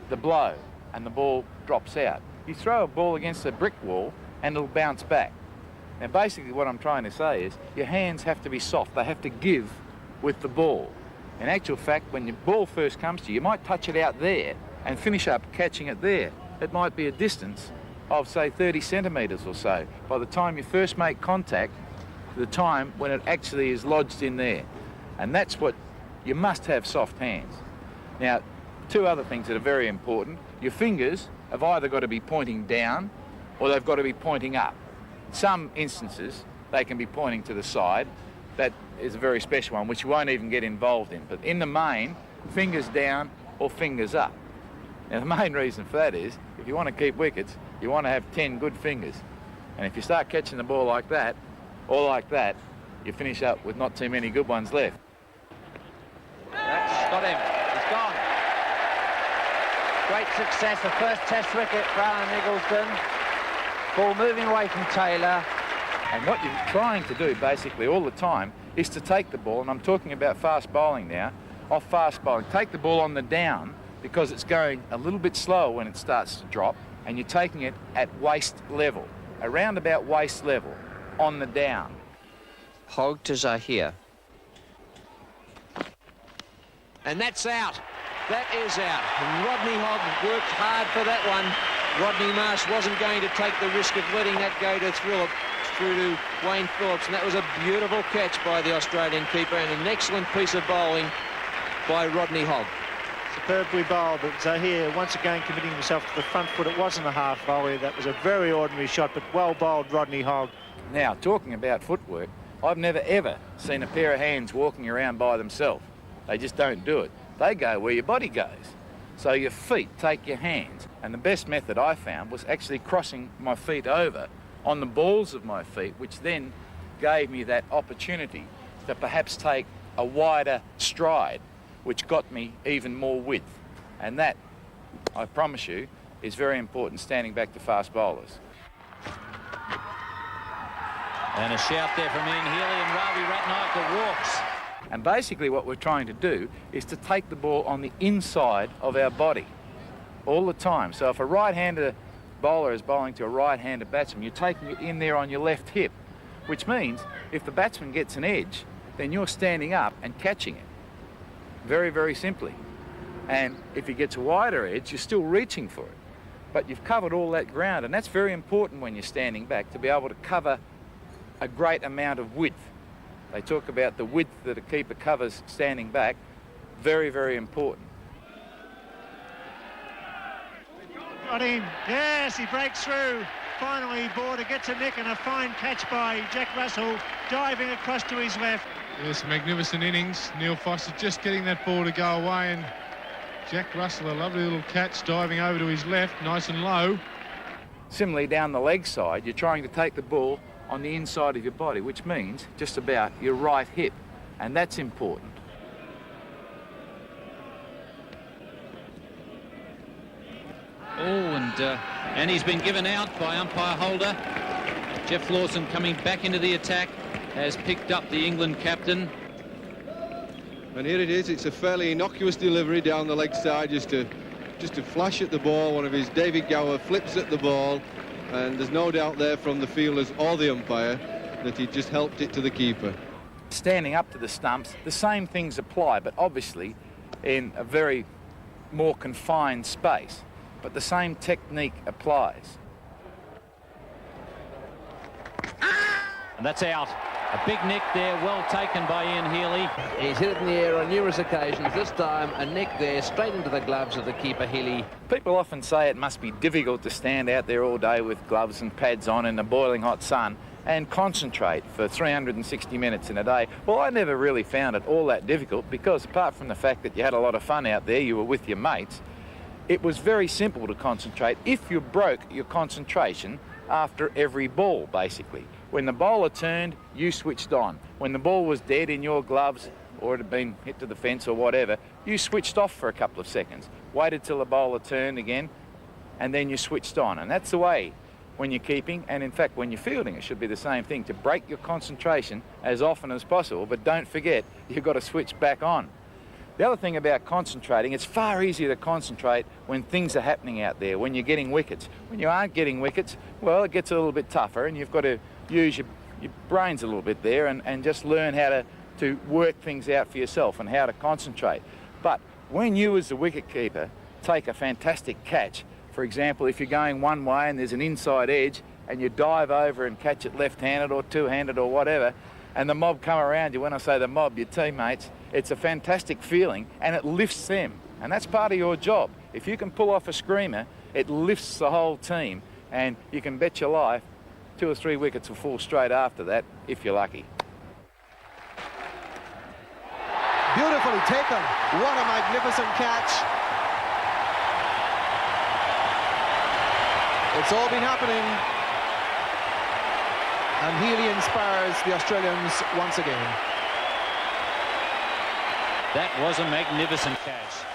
the blow and the ball drops out. You throw a ball against a brick wall and it'll bounce back. Now basically what I'm trying to say is your hands have to be soft. They have to give with the ball. In actual fact, when your ball first comes to you, you might touch it out there and finish up catching it there. It might be a distance of, say, 30 centimetres or so by the time you first make contact to the time when it actually is lodged in there. And that's what you must have, soft hands. Now, two other things that are very important. Your fingers have either got to be pointing down or they've got to be pointing up. Some instances, they can be pointing to the side. That is a very special one, which you won't even get involved in. But in the main, fingers down or fingers up. Now, the main reason for that is, if you want to keep wickets, you want to have 10 good fingers. And if you start catching the ball like that, or like that, you finish up with not too many good ones left. That's got him. He's gone. Great success, the first Test wicket for Alan Eggleston. Ball moving away from Taylor. And what you're trying to do basically all the time is to take the ball, and I'm talking about fast bowling now, off fast bowling. Take the ball on the down because it's going a little bit slower when it starts to drop, and you're taking it at waist level, around about waist level, on the down. Hogg to Zahir. And that's out. That is out. Rodney Hogg worked hard for that one. Rodney Marsh wasn't going to take the risk of letting that go through to Wayne Phillips, and that was a beautiful catch by the Australian keeper and an excellent piece of bowling by Rodney Hogg. Superbly bowled, but Zahir once again committing himself to the front foot. It wasn't a half volley. That was a very ordinary shot, but well bowled, Rodney Hogg. Now, talking about footwork, I've never ever seen a pair of hands walking around by themselves. They just don't do it. They go where your body goes. So your feet take your hands. And the best method I found was actually crossing my feet over on the balls of my feet, which then gave me that opportunity to perhaps take a wider stride, which got me even more width. And that, I promise you, is very important standing back to fast bowlers. And a shout there from Ian Healy, and Ravi Ratnaker walks. And basically what we're trying to do is to take the ball on the inside of our body all the time. So if a right-hander bowler is bowling to a right-handed batsman, you're taking it in there on your left hip, which means if the batsman gets an edge, then you're standing up and catching it. Very, very simply. And if he gets a wider edge, you're still reaching for it. But you've covered all that ground, and that's very important when you're standing back, to be able to cover a great amount of width. They talk about the width that a keeper covers standing back. Very, very important. Got him. Yes, he breaks through. Finally, Border gets a nick, and a fine catch by Jack Russell, diving across to his left. Yes, magnificent innings. Neil Foster just getting that ball to go away, and Jack Russell, a lovely little catch, diving over to his left, nice and low. Similarly, down the leg side, you're trying to take the ball on the inside of your body, which means just about your right hip, and that's important. Oh, and he's been given out by umpire Holder. Jeff Lawson coming back into the attack has picked up the England captain. And here it is. It's a fairly innocuous delivery down the leg side, just to flash at the ball. One of his David Gower flips at the ball, and there's no doubt there from the fielders or the umpire that he just helped it to the keeper. Standing up to the stumps, the same things apply, but obviously in a very more confined space. But the same technique applies. And that's out. A big nick there, well taken by Ian Healy. He's hit it in the air on numerous occasions. This time, a nick there, straight into the gloves of the keeper, Healy. People often say it must be difficult to stand out there all day with gloves and pads on in the boiling hot sun and concentrate for 360 minutes in a day. Well, I never really found it all that difficult because apart from the fact that you had a lot of fun out there, you were with your mates, it was very simple to concentrate if you broke your concentration after every ball, basically. When the bowler turned, you switched on. When the ball was dead in your gloves or it had been hit to the fence or whatever, you switched off for a couple of seconds, waited till the bowler turned again, and then you switched on. And that's the way when you're keeping, and in fact when you're fielding, it should be the same thing, to break your concentration as often as possible, but don't forget, you've got to switch back on. The other thing about concentrating, it's far easier to concentrate when things are happening out there, when you're getting wickets. When you aren't getting wickets, well, it gets a little bit tougher and you've got to use your brains a little bit there and just learn how to work things out for yourself and how to concentrate. But when you as the wicketkeeper take a fantastic catch, for example, if you're going one way and there's an inside edge and you dive over and catch it left-handed or two-handed or whatever, and the mob come around you, when I say the mob, your teammates, it's a fantastic feeling and it lifts them. And that's part of your job. If you can pull off a screamer, it lifts the whole team and you can bet your life 2 or 3 wickets will fall straight after that, if you're lucky. Beautifully taken. What a magnificent catch. It's all been happening. And Healy inspires the Australians once again. That was a magnificent catch.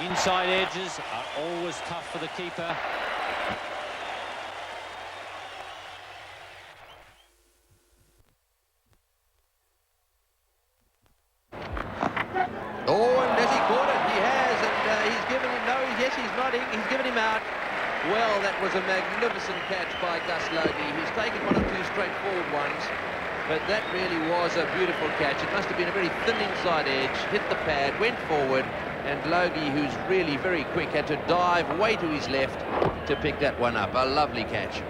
Inside edges are always tough for the keeper. Oh, and has he caught it? He has, and he's given him, no, yes, he's nodding, he's given him out. Well, that was a magnificent catch by Gus Logie. He's taken 1 or 2 straightforward ones, but that really was a beautiful catch. It must have been a very thin inside edge, hit the pad, went forward, and Logie, who's really very quick, had to dive way to his left to pick that one up. A lovely catch.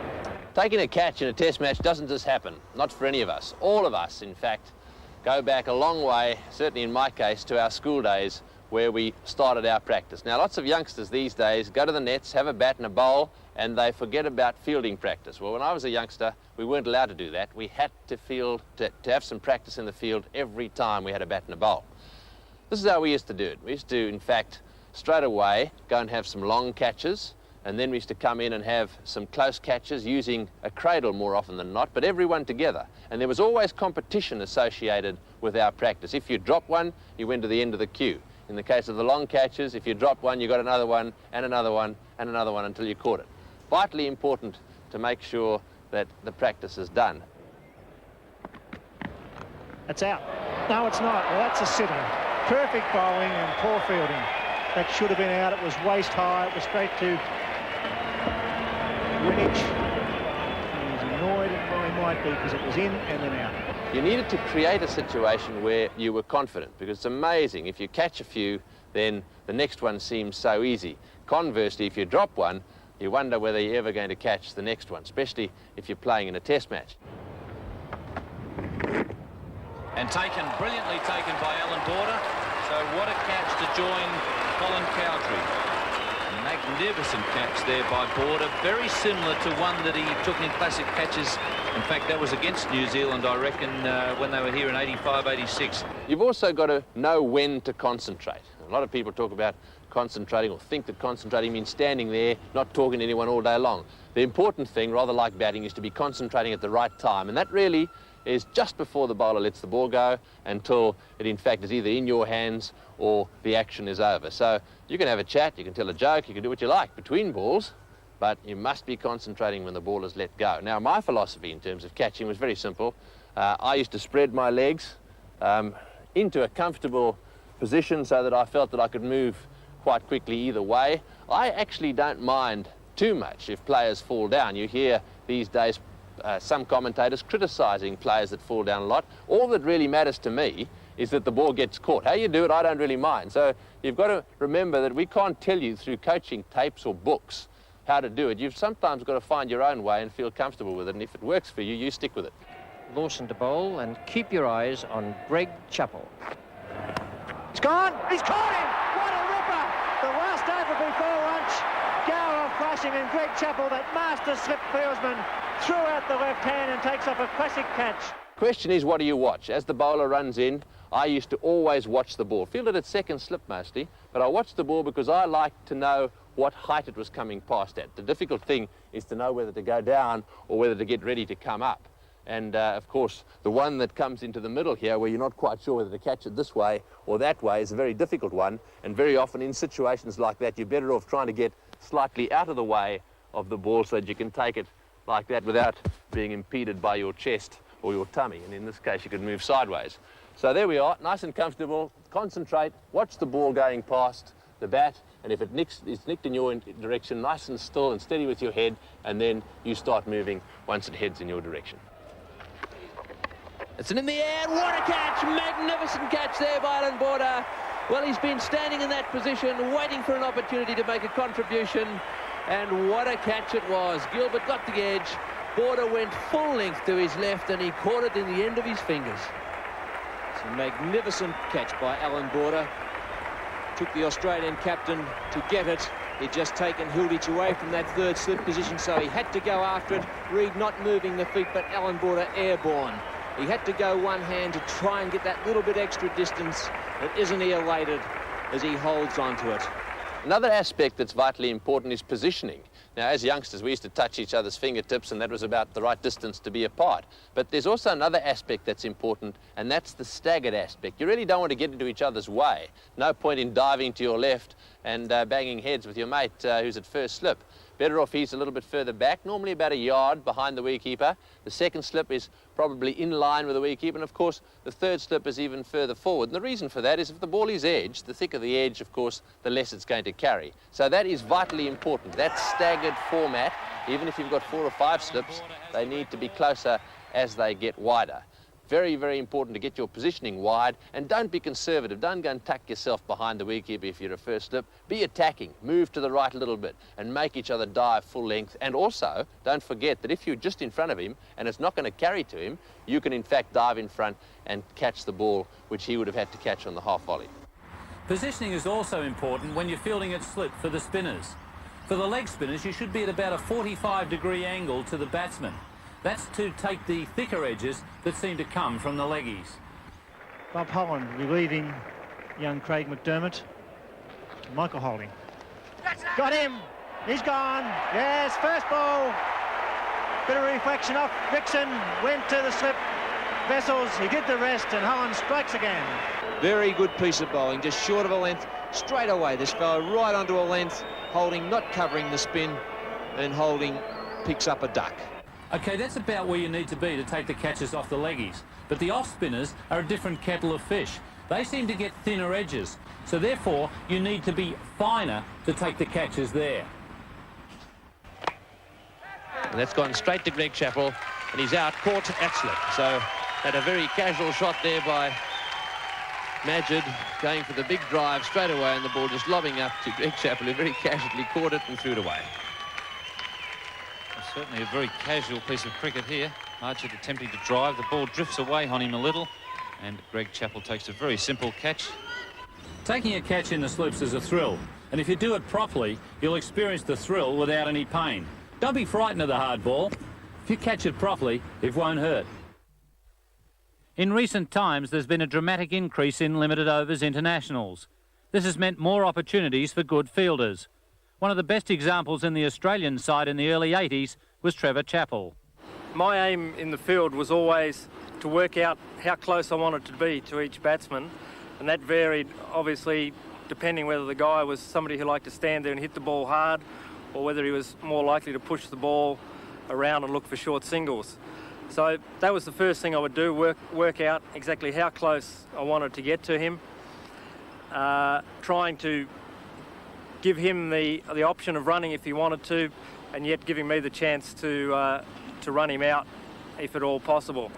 Taking a catch in a test match doesn't just happen, not for any of us. All of us, in fact, go back a long way, certainly in my case, to our school days where we started our practice. Now, lots of youngsters these days go to the nets, have a bat and a bowl, and they forget about fielding practice. Well, when I was a youngster, we weren't allowed to do that. We had to have some practice in the field every time we had a bat and a bowl. This is how we used to do it. We used to, in fact, straight away go and have some long catches, and then we used to come in and have some close catches using a cradle more often than not, but everyone together. And there was always competition associated with our practice. If you dropped one, you went to the end of the queue. In the case of the long catches, if you dropped one, you got another one, and another one, and another one until you caught it. Vitally important to make sure that the practice is done. It's out. No, it's not. Well, that's a sitter. Perfect bowling and poor fielding. That should have been out. It was waist high. It was straight to Greenwich. He was annoyed at where he might be because it was in and then out. You needed to create a situation where you were confident, because it's amazing. If you catch a few, then the next one seems so easy. Conversely, if you drop one, you wonder whether you're ever going to catch the next one, especially if you're playing in a test match. And brilliantly taken by Alan Border. So what a catch to join Colin Cowdrey. Magnificent catch there by Border, very similar to one that he took in classic catches. In fact, that was against New Zealand, I reckon, when they were here in 85, 86. You've also got to know when to concentrate. A lot of people talk about concentrating or think that concentrating means standing there, not talking to anyone all day long. The important thing, rather like batting, is to be concentrating at the right time, and that really is just before the bowler lets the ball go until it in fact is either in your hands or the action is over. So you can have a chat, you can tell a joke, you can do what you like between balls, but you must be concentrating when the ball is let go. Now, my philosophy in terms of catching was very simple. I used to spread my legs into a comfortable position so that I felt that I could move quite quickly either way. I actually don't mind too much if players fall down. You hear these days some commentators criticising players that fall down a lot. All that really matters to me is that the ball gets caught. How you do it, I don't really mind. So you've got to remember that we can't tell you through coaching tapes or books how to do it. You've sometimes got to find your own way and feel comfortable with it, and if it works for you, you stick with it. Lawson to bowl, and keep your eyes on Greg Chappell. He's gone! He's caught him! What a ripper! The last over before lunch. Gower flashing, and Greg Chappell, that master slip fieldsman, threw out the left hand and takes up a classic catch. Question is, what do you watch? As the bowler runs in, I used to always watch the ball. Fielded at second slip mostly, but I watched the ball because I liked to know what height it was coming past at. The difficult thing is to know whether to go down or whether to get ready to come up. And of course, the one that comes into the middle here, where you're not quite sure whether to catch it this way or that way, is a very difficult one. And very often in situations like that, you're better off trying to get slightly out of the way of the ball so that you can take it like that without being impeded by your chest or your tummy. And in this case, you could move sideways. So there we are, nice and comfortable. Concentrate, watch the ball going past the bat, and if it's nicked in your direction, nice and still and steady with your head, and then you start moving once it heads in your direction. It's in the air, what a catch, magnificent catch there by Alan Border. Well, he's been standing in that position, waiting for an opportunity to make a contribution, and what a catch it was. Gilbert got the edge, Border went full length to his left, and he caught it in the end of his fingers. It's a magnificent catch by Alan Border. Took the Australian captain to get it. He'd just taken Hilditch away from that third slip position, so he had to go after it. Reed not moving the feet, but Alan Border airborne. He had to go one hand to try and get that little bit extra distance. It isn't he elated as he holds onto it. Another aspect that's vitally important is positioning. Now, as youngsters, we used to touch each other's fingertips, and that was about the right distance to be apart. But there's also another aspect that's important, and that's the staggered aspect. You really don't want to get into each other's way. No point in diving to your left and banging heads with your mate who's at first slip. Better off he's a little bit further back, normally about a yard behind the wicketkeeper. The second slip is probably in line with the wicketkeeper, and of course the third slip is even further forward. And the reason for that is if the ball is edged, the thicker the edge, of course, the less it's going to carry. So that is vitally important. That staggered format, even if you've got 4 or 5 slips, they need to be closer as they get wider. Very, very important to get your positioning wide, and don't be conservative. Don't go and tuck yourself behind the wicketkeeper if you're a first slip. Be attacking, move to the right a little bit, and make each other dive full length. And also, don't forget that if you're just in front of him and it's not going to carry to him, you can in fact dive in front and catch the ball, which he would have had to catch on the half volley. Positioning is also important when you're fielding at slip for the spinners. For the leg spinners, you should be at about a 45-degree angle to the batsman. That's to take the thicker edges that seem to come from the leggies. Bob Holland relieving young Craig McDermott. Michael Holding. Got him! He's gone! Yes, first ball. Bit of reflection off Dixon, went to the slip. Vessels, he did the rest, and Holland strikes again. Very good piece of bowling, just short of a length. Straight away, this fella right onto a length. Holding not covering the spin, and Holding picks up a duck. OK, that's about where you need to be to take the catches off the leggies. But the off-spinners are a different kettle of fish. They seem to get thinner edges, so therefore you need to be finer to take the catches there. And that's gone straight to Greg Chappell, and he's out, caught at slip. So had a very casual shot there by Majid, going for the big drive straight away, and the ball just lobbing up to Greg Chappell, who very casually caught it and threw it away. Certainly a very casual piece of cricket here. Majid attempting to drive. The ball drifts away on him a little, and Greg Chappell takes a very simple catch. Taking a catch in the slips is a thrill, and if you do it properly, you'll experience the thrill without any pain. Don't be frightened of the hard ball. If you catch it properly, it won't hurt. In recent times, there's been a dramatic increase in limited overs internationals. This has meant more opportunities for good fielders. One of the best examples in the Australian side in the early 80s was Trevor Chappell. My aim in the field was always to work out how close I wanted to be to each batsman, and that varied obviously depending whether the guy was somebody who liked to stand there and hit the ball hard, or whether he was more likely to push the ball around and look for short singles. So that was the first thing I would do, work out exactly how close I wanted to get to him, trying to give him the option of running if he wanted to, and yet giving me the chance to run him out if at all possible.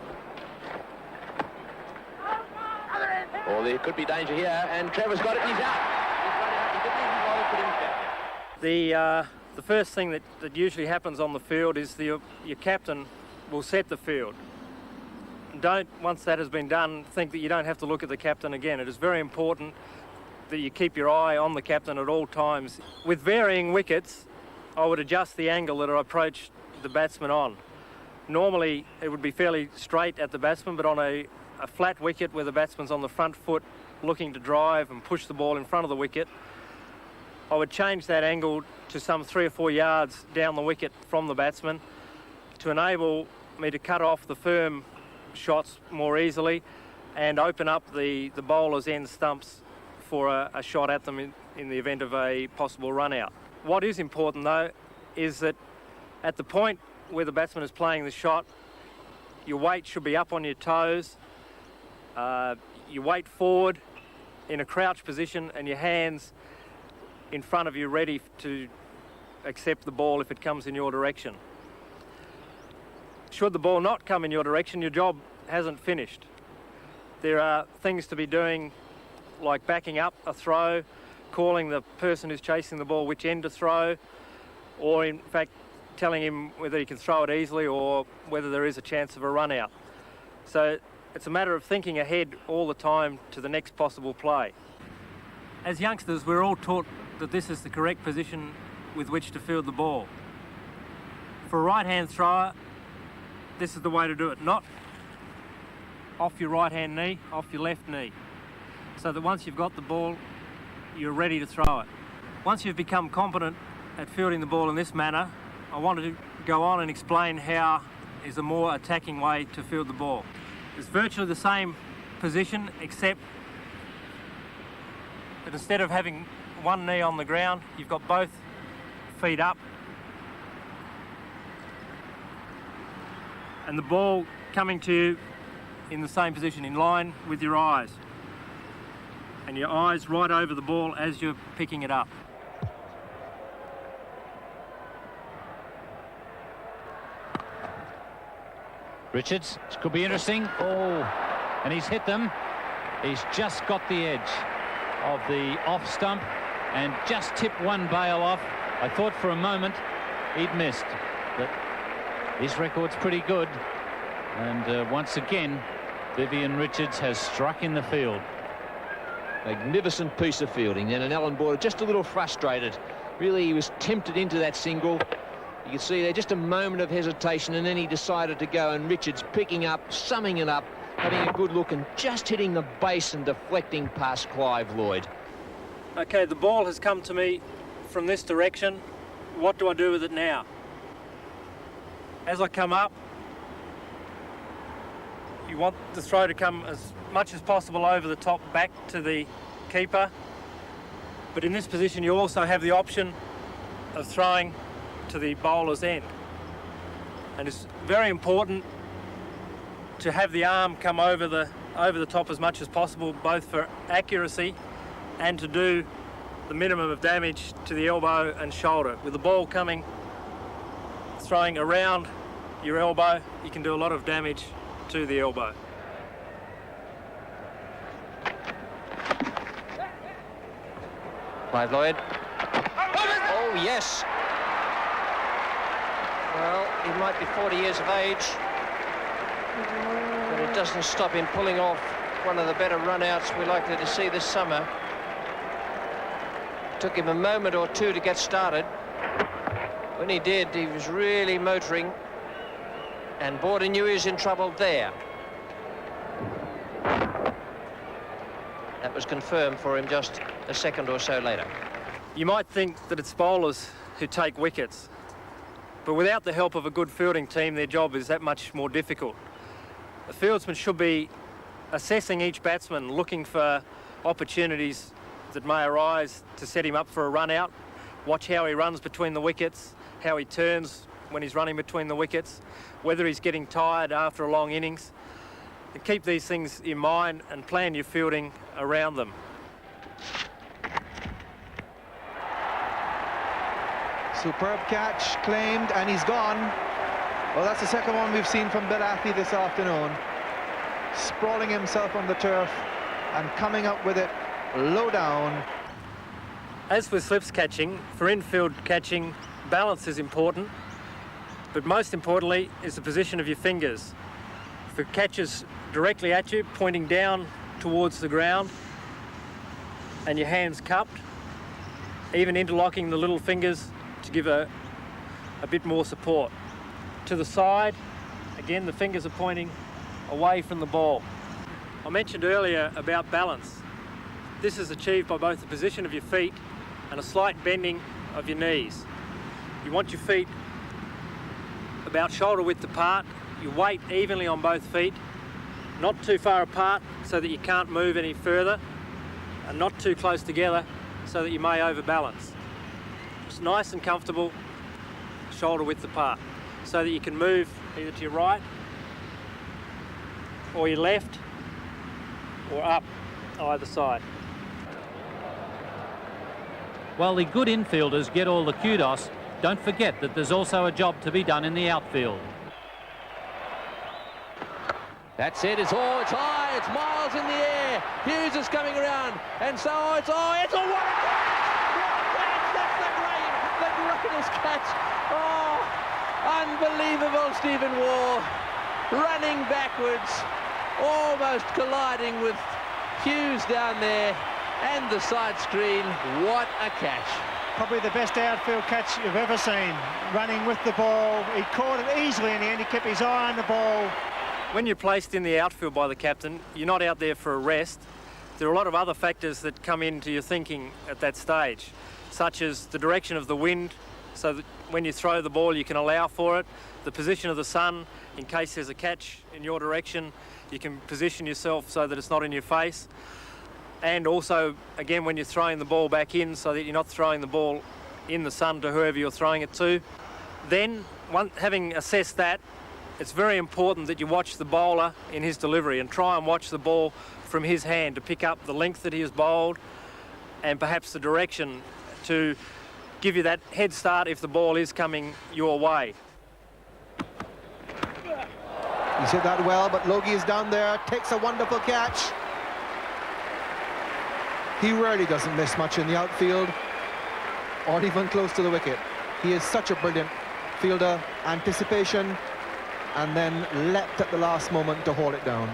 Or there could be danger here, and Trevor's got it, he's out. He's run out, he didn't even bother putting it back. The first thing that usually happens on the field is your captain will set the field. Don't, once that has been done, think that you don't have to look at the captain again. It is very important that you keep your eye on the captain at all times. With varying wickets, I would adjust the angle that I approach the batsman on. Normally, it would be fairly straight at the batsman, but on a flat wicket where the batsman's on the front foot looking to drive and push the ball in front of the wicket, I would change that angle to some 3 or 4 yards down the wicket from the batsman to enable me to cut off the firm shots more easily and open up the bowler's end stumps for a shot at them in the event of a possible run out. What is important though is that at the point where the batsman is playing the shot, your weight should be up on your toes, your weight forward in a crouch position and your hands in front of you ready to accept the ball if it comes in your direction. Should the ball not come in your direction, your job hasn't finished. There are things to be doing like backing up a throw, calling the person who's chasing the ball which end to throw, or in fact telling him whether he can throw it easily or whether there is a chance of a run out. So it's a matter of thinking ahead all the time to the next possible play. As youngsters, we're all taught that this is the correct position with which to field the ball. For a right-hand thrower, this is the way to do it, not off your right-hand knee, off your left knee, so that once you've got the ball, you're ready to throw it. Once you've become competent at fielding the ball in this manner, I wanted to go on and explain how is a more attacking way to field the ball. It's virtually the same position, except that instead of having one knee on the ground, you've got both feet up and the ball coming to you in the same position, in line with your eyes, and your eyes right over the ball as you're picking it up. Richards, this could be interesting. Oh, and he's hit them. He's just got the edge of the off stump and just tipped one bail off. I thought for a moment he'd missed, but his record's pretty good. And once again, Vivian Richards has struck in the field. Magnificent piece of fielding. And Alan Border just a little frustrated. Really, he was tempted into that single. You can see there just a moment of hesitation, and then he decided to go, and Richards picking up, summing it up, having a good look and just hitting the base and deflecting past Clive Lloyd. Okay, the ball has come to me from this direction. What do I do with it now? As I come up, you want the throw to come as much as possible over the top back to the keeper. But in this position, you also have the option of throwing to the bowler's end. And it's very important to have the arm come over the top as much as possible, both for accuracy and to do the minimum of damage to the elbow and shoulder. With the ball coming, throwing around your elbow, you can do a lot of damage to the elbow. Clive Lloyd. Oh, yes. Well, he might be 40 years of age, but it doesn't stop him pulling off one of the better run-outs we're likely to see this summer. Took him a moment or two to get started. When he did, he was really motoring, and Border knew he was in trouble there. That was confirmed for him just a second or so later. You might think that it's bowlers who take wickets, but without the help of a good fielding team, their job is that much more difficult. The fieldsman should be assessing each batsman, looking for opportunities that may arise to set him up for a run out, Watch how he runs between the wickets, how he turns when he's running between the wickets, whether he's getting tired after a long innings. And keep these things in mind and plan your fielding around them. Superb catch, claimed, and he's gone. Well, that's the second one we've seen from Bill Athy this afternoon. Sprawling himself on the turf and coming up with it low down. As with slips catching, for infield catching, balance is important, but most importantly is the position of your fingers. If it catches directly at you, pointing down towards the ground, and your hands cupped, even interlocking the little fingers to give a bit more support. To the side, again the fingers are pointing away from the ball. I mentioned earlier about balance. This is achieved by both the position of your feet and a slight bending of your knees. You want your feet about shoulder width apart, your weight evenly on both feet, not too far apart so that you can't move any further, and not too close together so that you may overbalance. Just nice and comfortable, shoulder width apart, so that you can move either to your right or your left or up either side. While the good infielders get all the kudos, don't forget that there's also a job to be done in the outfield. That's it, it's high, it's miles in the air. Hughes is coming around, and so it's a what a catch! That's the greatest catch. Oh, unbelievable, Stephen Waugh, running backwards, almost colliding with Hughes down there, and the side screen. What a catch. Probably the best outfield catch you've ever seen. Running with the ball, he caught it easily in the end, he kept his eye on the ball. When you're placed in the outfield by the captain, you're not out there for a rest. There are a lot of other factors that come into your thinking at that stage, such as the direction of the wind, so that when you throw the ball you can allow for it, the position of the sun, in case there's a catch in your direction, you can position yourself so that it's not in your face. And also, again, when you're throwing the ball back in, so that you're not throwing the ball in the sun to whoever you're throwing it to. Then, having assessed that, it's very important that you watch the bowler in his delivery and try and watch the ball from his hand to pick up the length that he has bowled and perhaps the direction to give you that head start if the ball is coming your way. He said that well, but Logie is down there, takes a wonderful catch. He rarely doesn't miss much in the outfield or even close to the wicket. He is such a brilliant fielder. Anticipation, and then leapt at the last moment to hold it down.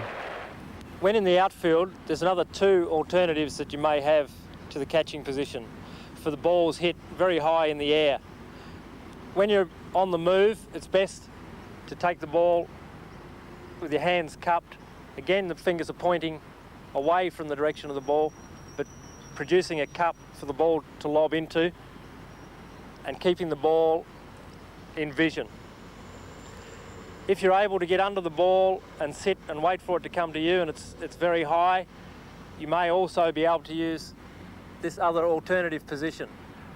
When in the outfield, there's another two alternatives that you may have to the catching position for the balls hit very high in the air. When you're on the move, it's best to take the ball with your hands cupped. Again, the fingers are pointing away from the direction of the ball, but producing a cup for the ball to lob into and keeping the ball in vision. If you're able to get under the ball and sit and wait for it to come to you and it's very high, you may also be able to use this other alternative position.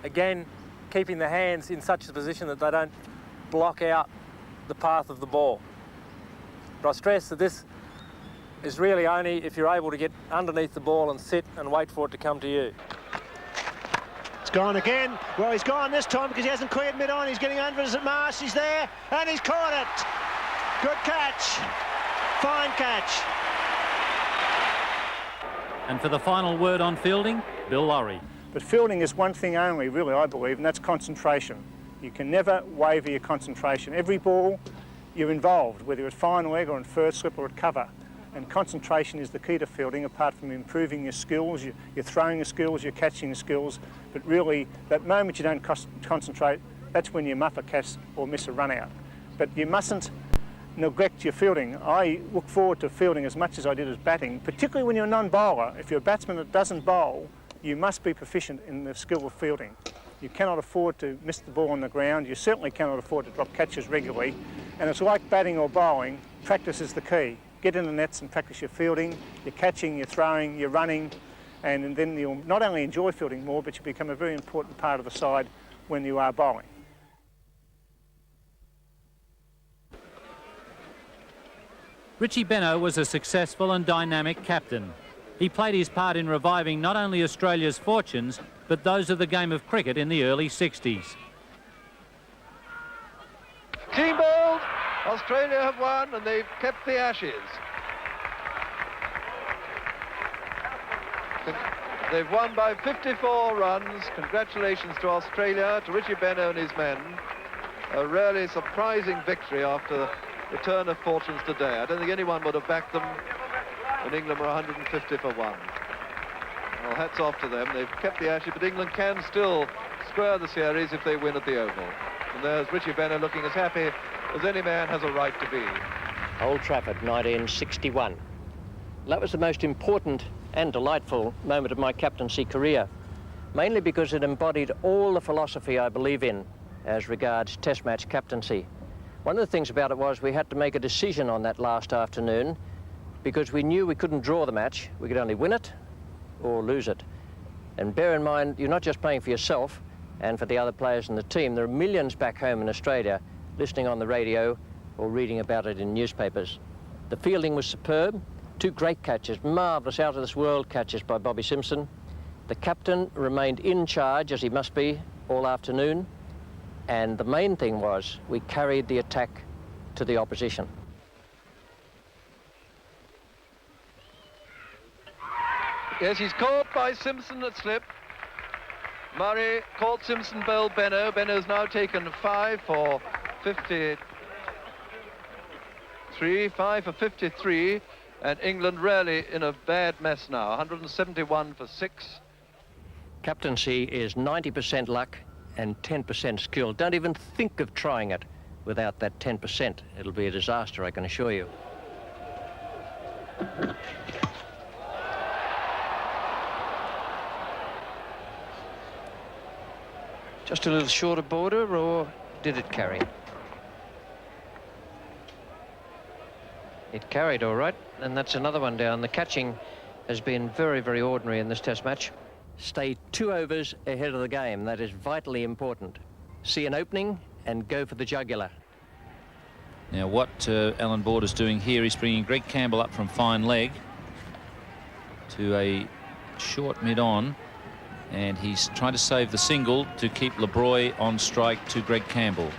Again, keeping the hands in such a position that they don't block out the path of the ball. But I stress that this is really only if you're able to get underneath the ball and sit and wait for it to come to you. It's gone again. Well, he's gone this time because he hasn't cleared mid-on. He's getting under as at Marsh. He's there, and he's caught it. Good catch. Fine catch. And for the final word on fielding, Bill Lawry. But fielding is one thing only, really, I believe, and that's concentration. You can never waver your concentration. Every ball, you're involved, whether it's fine leg or in first slip or at cover. And concentration is the key to fielding, apart from improving your skills, your throwing skills, your catching skills. But really, that moment you don't concentrate, that's when you muff a catch or miss a run out. But you mustn't neglect your fielding. I look forward to fielding as much as I did as batting, particularly when you're a non-bowler. If you're a batsman that doesn't bowl, you must be proficient in the skill of fielding. You cannot afford to miss the ball on the ground. You certainly cannot afford to drop catches regularly. And it's like batting or bowling, practice is the key. Get in the nets and practice your fielding, your catching, your throwing, your running, and then you'll not only enjoy fielding more, but you become a very important part of the side when you are bowling. Richie Benaud was a successful and dynamic captain. He played his part in reviving not only Australia's fortunes, but those of the game of cricket in the early 60s. Team bowled. Australia have won and they've kept the Ashes. They've won by 54 runs. Congratulations to Australia, to Richie Benaud and his men. A really surprising victory after the return of fortunes today. I don't think anyone would have backed them when England were 150 for 1. Well, hats off to them. They've kept the Ashes, but England can still square the series if they win at the Oval. And there's Richie Benaud looking as happy as any man has a right to be. Old Trafford, 1961. That was the most important and delightful moment of my captaincy career, mainly because it embodied all the philosophy I believe in as regards Test match captaincy. One of the things about it was we had to make a decision on that last afternoon because we knew we couldn't draw the match. We could only win it or lose it. And bear in mind, you're not just playing for yourself and for the other players in the team. There are millions back home in Australia listening on the radio or reading about it in newspapers. The fielding was superb. 2 great catches, marvellous out-of-this-world catches by Bobby Simpson. The captain remained in charge, as he must be, all afternoon. And the main thing was we carried the attack to the opposition. Yes, he's caught by Simpson at slip. Murray caught Simpson, bowled Benaud. Benaud's now taken 5 for 53, 5 for 53, and England really in a bad mess now, 171 for 6. Captaincy is 90% luck and 10% skill. Don't even think of trying it without that 10%. It'll be a disaster, I can assure you. Just a little shorter border, or did it carry? It carried all right, and that's another one down. The catching has been very, very ordinary in this Test match. Stay 2 overs ahead of the game. That is vitally important. See an opening and go for the jugular. Now what Alan Border's doing here is bringing Greg Campbell up from fine leg to a short mid-on, and he's trying to save the single to keep LeBroy on strike to Greg Campbell.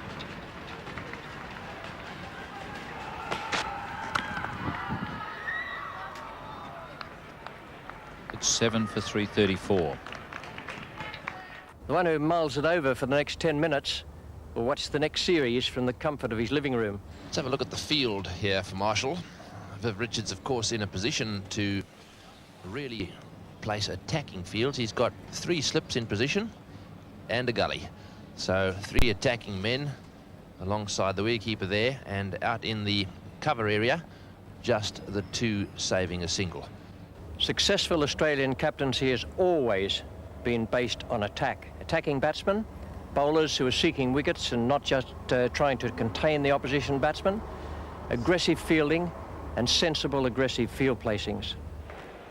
It's 7 for 334. The one who mulls it over for the next 10 minutes will watch the next series from the comfort of his living room. Let's have a look at the field here for Marshall. Viv Richards, of course, in a position to really place attacking fields. He's got 3 slips in position and a gully. So 3 attacking men alongside the wicketkeeper there, and out in the cover area, just the 2 saving a single. Successful Australian captaincy has always been based on attack. Attacking batsmen, bowlers who are seeking wickets and not just trying to contain the opposition batsman, aggressive fielding and sensible aggressive field placings.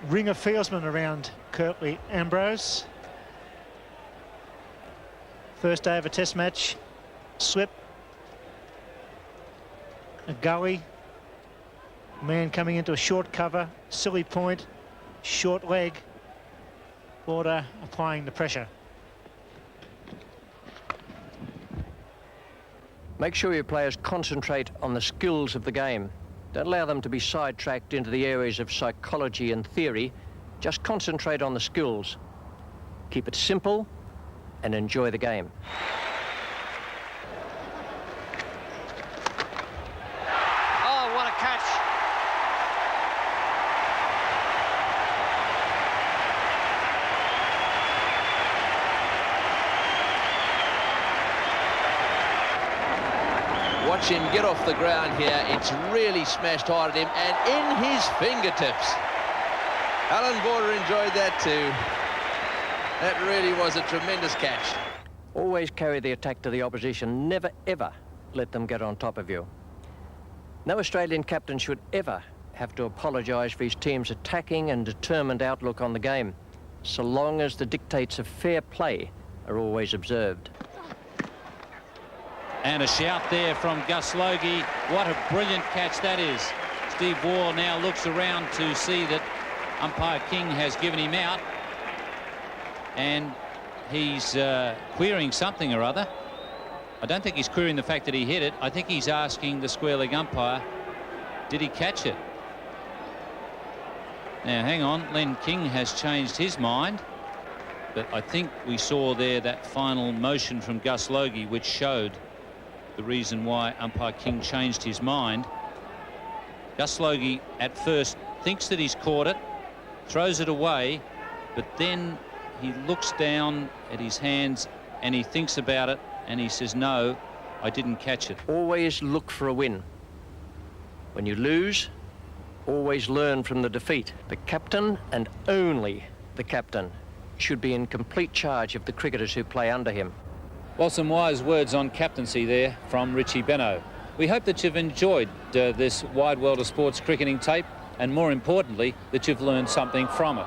Ring of fieldsmen around Kirtley Ambrose. First day of a Test match. Slip. A gully. Man coming into a short cover. Silly point. Short leg. Border applying the pressure. Make sure your players concentrate on the skills of the game. Don't allow them to be sidetracked into the areas of psychology and theory. Just concentrate on the skills. Keep it simple and enjoy the game. Oh, what a catch. Watch him get off the ground here. It's really smashed hard at him and in his fingertips. Alan Border enjoyed that too. That really was a tremendous catch. Always carry the attack to the opposition. Never, ever let them get on top of you. No Australian captain should ever have to apologise for his team's attacking and determined outlook on the game, so long as the dictates of fair play are always observed. And a shout there from Gus Logie. What a brilliant catch that is. Steve Waugh now looks around to see that umpire King has given him out. And he's querying something or other. I don't think he's querying the fact that he hit it. I think he's asking the square leg umpire, did he catch it? Now, hang on. Len King has changed his mind. But I think we saw there that final motion from Gus Logie, which showed the reason why umpire King changed his mind. Gus Logie at first thinks that he's caught it, throws it away, but then he looks down at his hands and he thinks about it and he says, no, I didn't catch it. Always look for a win. When you lose, always learn from the defeat. The captain, and only the captain, should be in complete charge of the cricketers who play under him. Well, some wise words on captaincy there from Richie Benaud. We hope that you've enjoyed this Wide World of Sports cricketing tape, and more importantly, that you've learned something from it.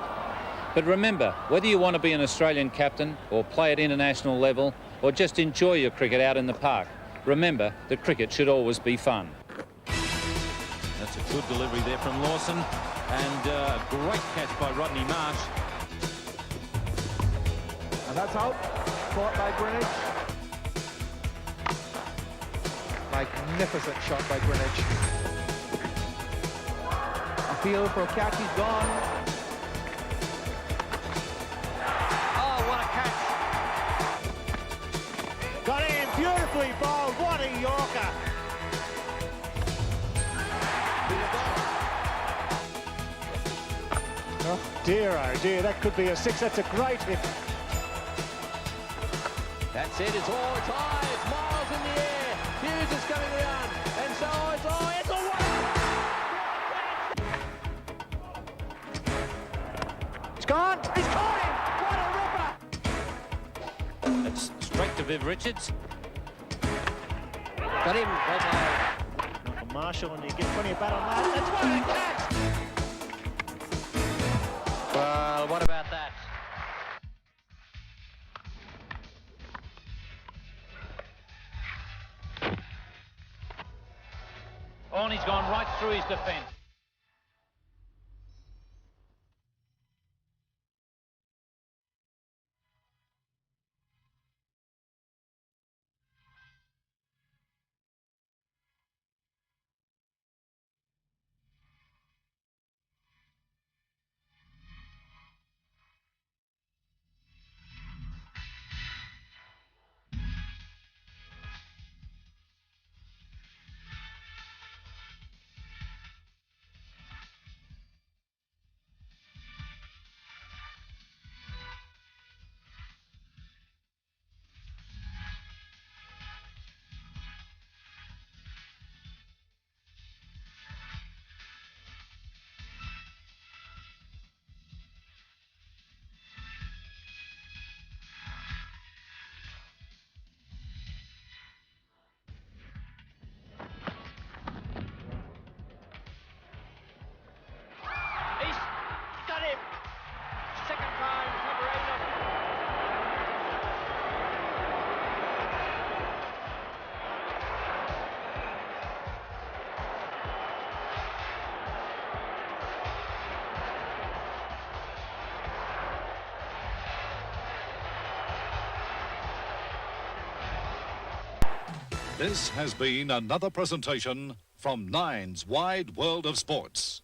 But remember, whether you want to be an Australian captain or play at international level or just enjoy your cricket out in the park, remember that cricket should always be fun. That's a good delivery there from Lawson, and a great catch by Rodney Marsh. And that's out. Caught by Greenwich. Magnificent shot by Greenwich. Appeal for a catch, he's gone. Oh, what a catch. Got in, beautifully bowled, what a Yorker. Oh dear, that could be a six, that's a great hit. That's it, it's high, it's miles in the air. Hughes is coming around, and so it's a He's gone, he's caught him, what a ripper. It's straight to Viv Richards. Got him. Michael Marshall, and you get plenty of bat on that. That's what a catch. Well, what about that? Oh, and he's gone right through his defence. This has been another presentation from Nine's Wide World of Sports.